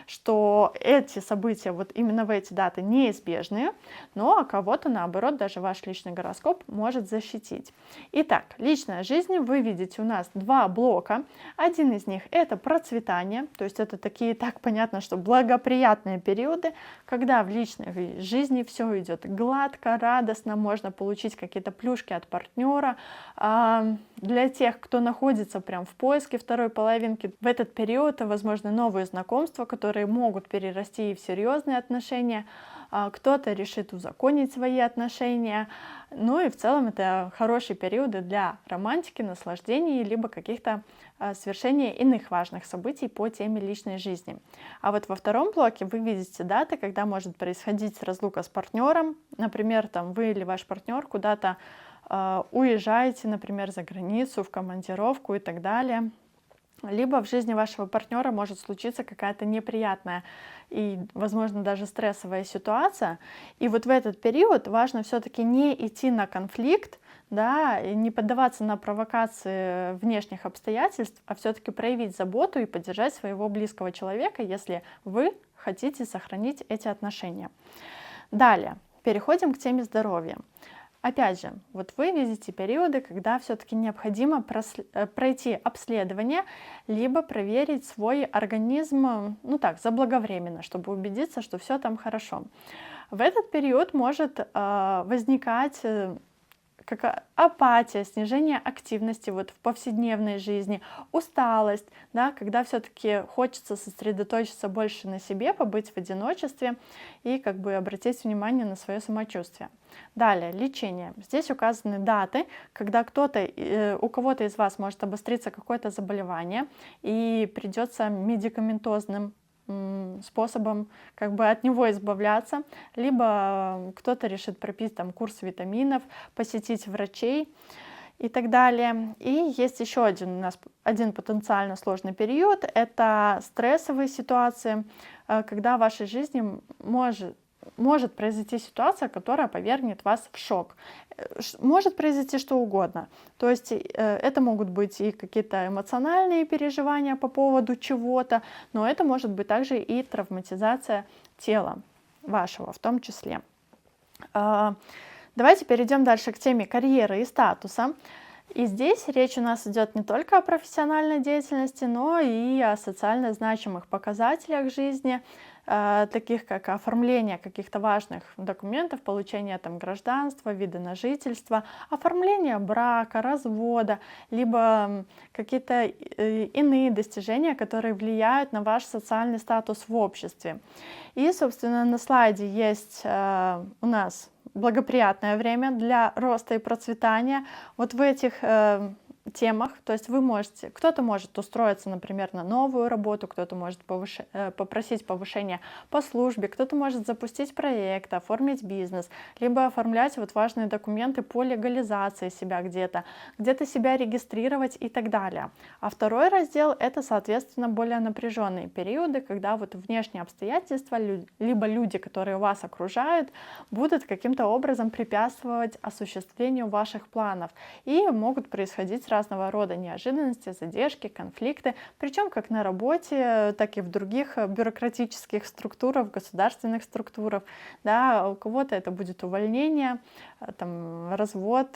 что эти события вот именно в эти даты неизбежные, но а кого-то наоборот даже ваш личный гороскоп может защитить. Итак, личная жизнь, вы видите у нас 2 блока. Один из них это процветание, то есть это такие, так понятно, что благоприятные периоды, когда в личной жизни все идет гладко, радостно, можно получить какие-то плюшки от партнера. Для тех, кто находится прям в поиске второй половинки, в этот период возможны новые знакомства, которые могут перерасти и в серьезные отношения. кто-то решит узаконить свои отношения. Ну и в целом это хорошие периоды для романтики, наслаждений, либо каких-то свершения иных важных событий по теме личной жизни. А вот во втором блоке вы видите даты, когда может происходить разлука с партнером. Например, там вы или ваш партнер куда-то уезжаете, например, за границу, в командировку и так далее. Либо в жизни вашего партнера может случиться какая-то неприятная и, возможно, даже стрессовая ситуация. И вот в этот период важно все-таки не идти на конфликт, да, и не поддаваться на провокации внешних обстоятельств, а все-таки проявить заботу и поддержать своего близкого человека, если вы хотите сохранить эти отношения. Далее, переходим к теме здоровья. Опять же, вот вы видите периоды, когда все-таки необходимо пройти обследование, либо проверить свой организм, ну так, заблаговременно, чтобы убедиться, что все там хорошо. В этот период может возникать апатия, снижение активности вот в повседневной жизни, усталость, да, когда все-таки хочется сосредоточиться больше на себе, побыть в одиночестве и как бы обратить внимание на свое самочувствие. Далее, лечение. Здесь указаны даты, когда у кого-то из вас может обостриться какое-то заболевание и придется медикаментозным способом как бы от него избавляться, либо кто-то решит пропить там курс витаминов, посетить врачей и так далее. И есть еще один потенциально сложный период, это стрессовые ситуации, когда в вашей жизни может произойти ситуация, которая повергнет вас в шок. Может произойти что угодно. То есть это могут быть и какие-то эмоциональные переживания по поводу чего-то, но это может быть также и травматизация тела вашего в том числе. Давайте перейдем дальше к теме карьеры и статуса. И здесь речь у нас идет не только о профессиональной деятельности, но и о социально значимых показателях жизни, таких как оформление каких-то важных документов, получение там гражданства, вида на жительство, оформление брака, развода, либо какие-то иные достижения, которые влияют на ваш социальный статус в обществе. И, собственно, на слайде есть у нас благоприятное время для роста и процветания. Вот в этих темах, то есть кто-то может устроиться, например, на новую работу, кто-то может попросить повышения по службе, кто-то может запустить проект, оформить бизнес, либо оформлять вот важные документы по легализации себя где-то себя регистрировать и так далее. А второй раздел — это, соответственно, более напряженные периоды, когда вот внешние обстоятельства, либо люди, которые вас окружают, будут каким-то образом препятствовать осуществлению ваших планов и могут происходить разного рода неожиданности, задержки, конфликты, причем как на работе, так и в других бюрократических структурах, государственных структурах. Да, у кого-то это будет увольнение, там, развод,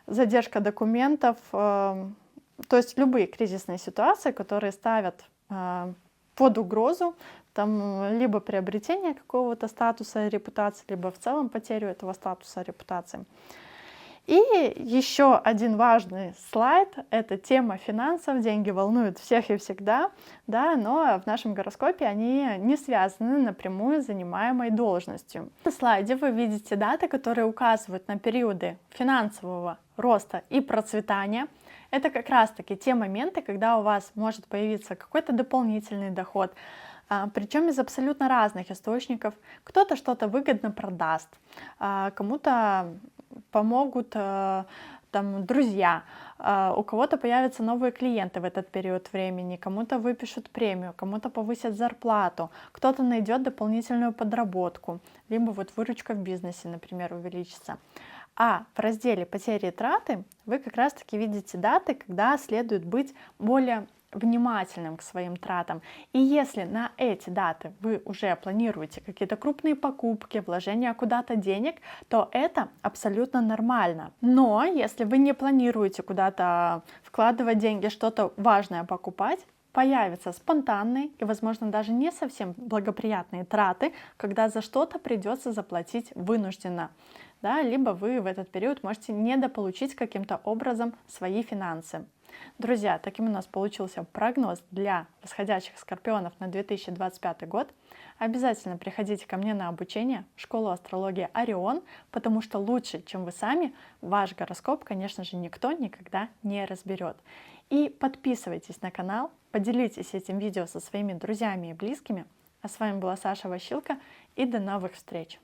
задержка документов, то есть любые кризисные ситуации, которые ставят под угрозу там, либо приобретение какого-то статуса и репутации, либо в целом потерю этого статуса и репутации. И еще один важный слайд — это тема финансов. Деньги волнуют всех и всегда, да, но в нашем гороскопе они не связаны напрямую с занимаемой должностью. На слайде вы видите даты, которые указывают на периоды финансового роста и процветания. Это как раз-таки те моменты, когда у вас может появиться какой-то дополнительный доход, причем из абсолютно разных источников. Кто-то что-то выгодно продаст, кому-то помогут там друзья, у кого-то появятся новые клиенты в этот период времени, кому-то выпишут премию, кому-то повысят зарплату, кто-то найдет дополнительную подработку, либо вот выручка в бизнесе, например, увеличится. А в разделе потери и траты вы как раз-таки видите даты, когда следует быть более внимательным к своим тратам. И если на эти даты вы уже планируете какие-то крупные покупки, вложения куда-то денег, то это абсолютно нормально. Но если вы не планируете куда-то вкладывать деньги, что-то важное покупать, появятся спонтанные и, возможно, даже не совсем благоприятные траты, когда за что-то придется заплатить вынужденно. Да, либо вы в этот период можете недополучить каким-то образом свои финансы. Друзья, таким у нас получился прогноз для восходящих скорпионов на 2025 год. Обязательно приходите ко мне на обучение в школу астрологии Орион, потому что лучше, чем вы сами, ваш гороскоп, конечно же, никто никогда не разберет. И подписывайтесь на канал, поделитесь этим видео со своими друзьями и близкими. А с вами была Саша Ващилко, и до новых встреч!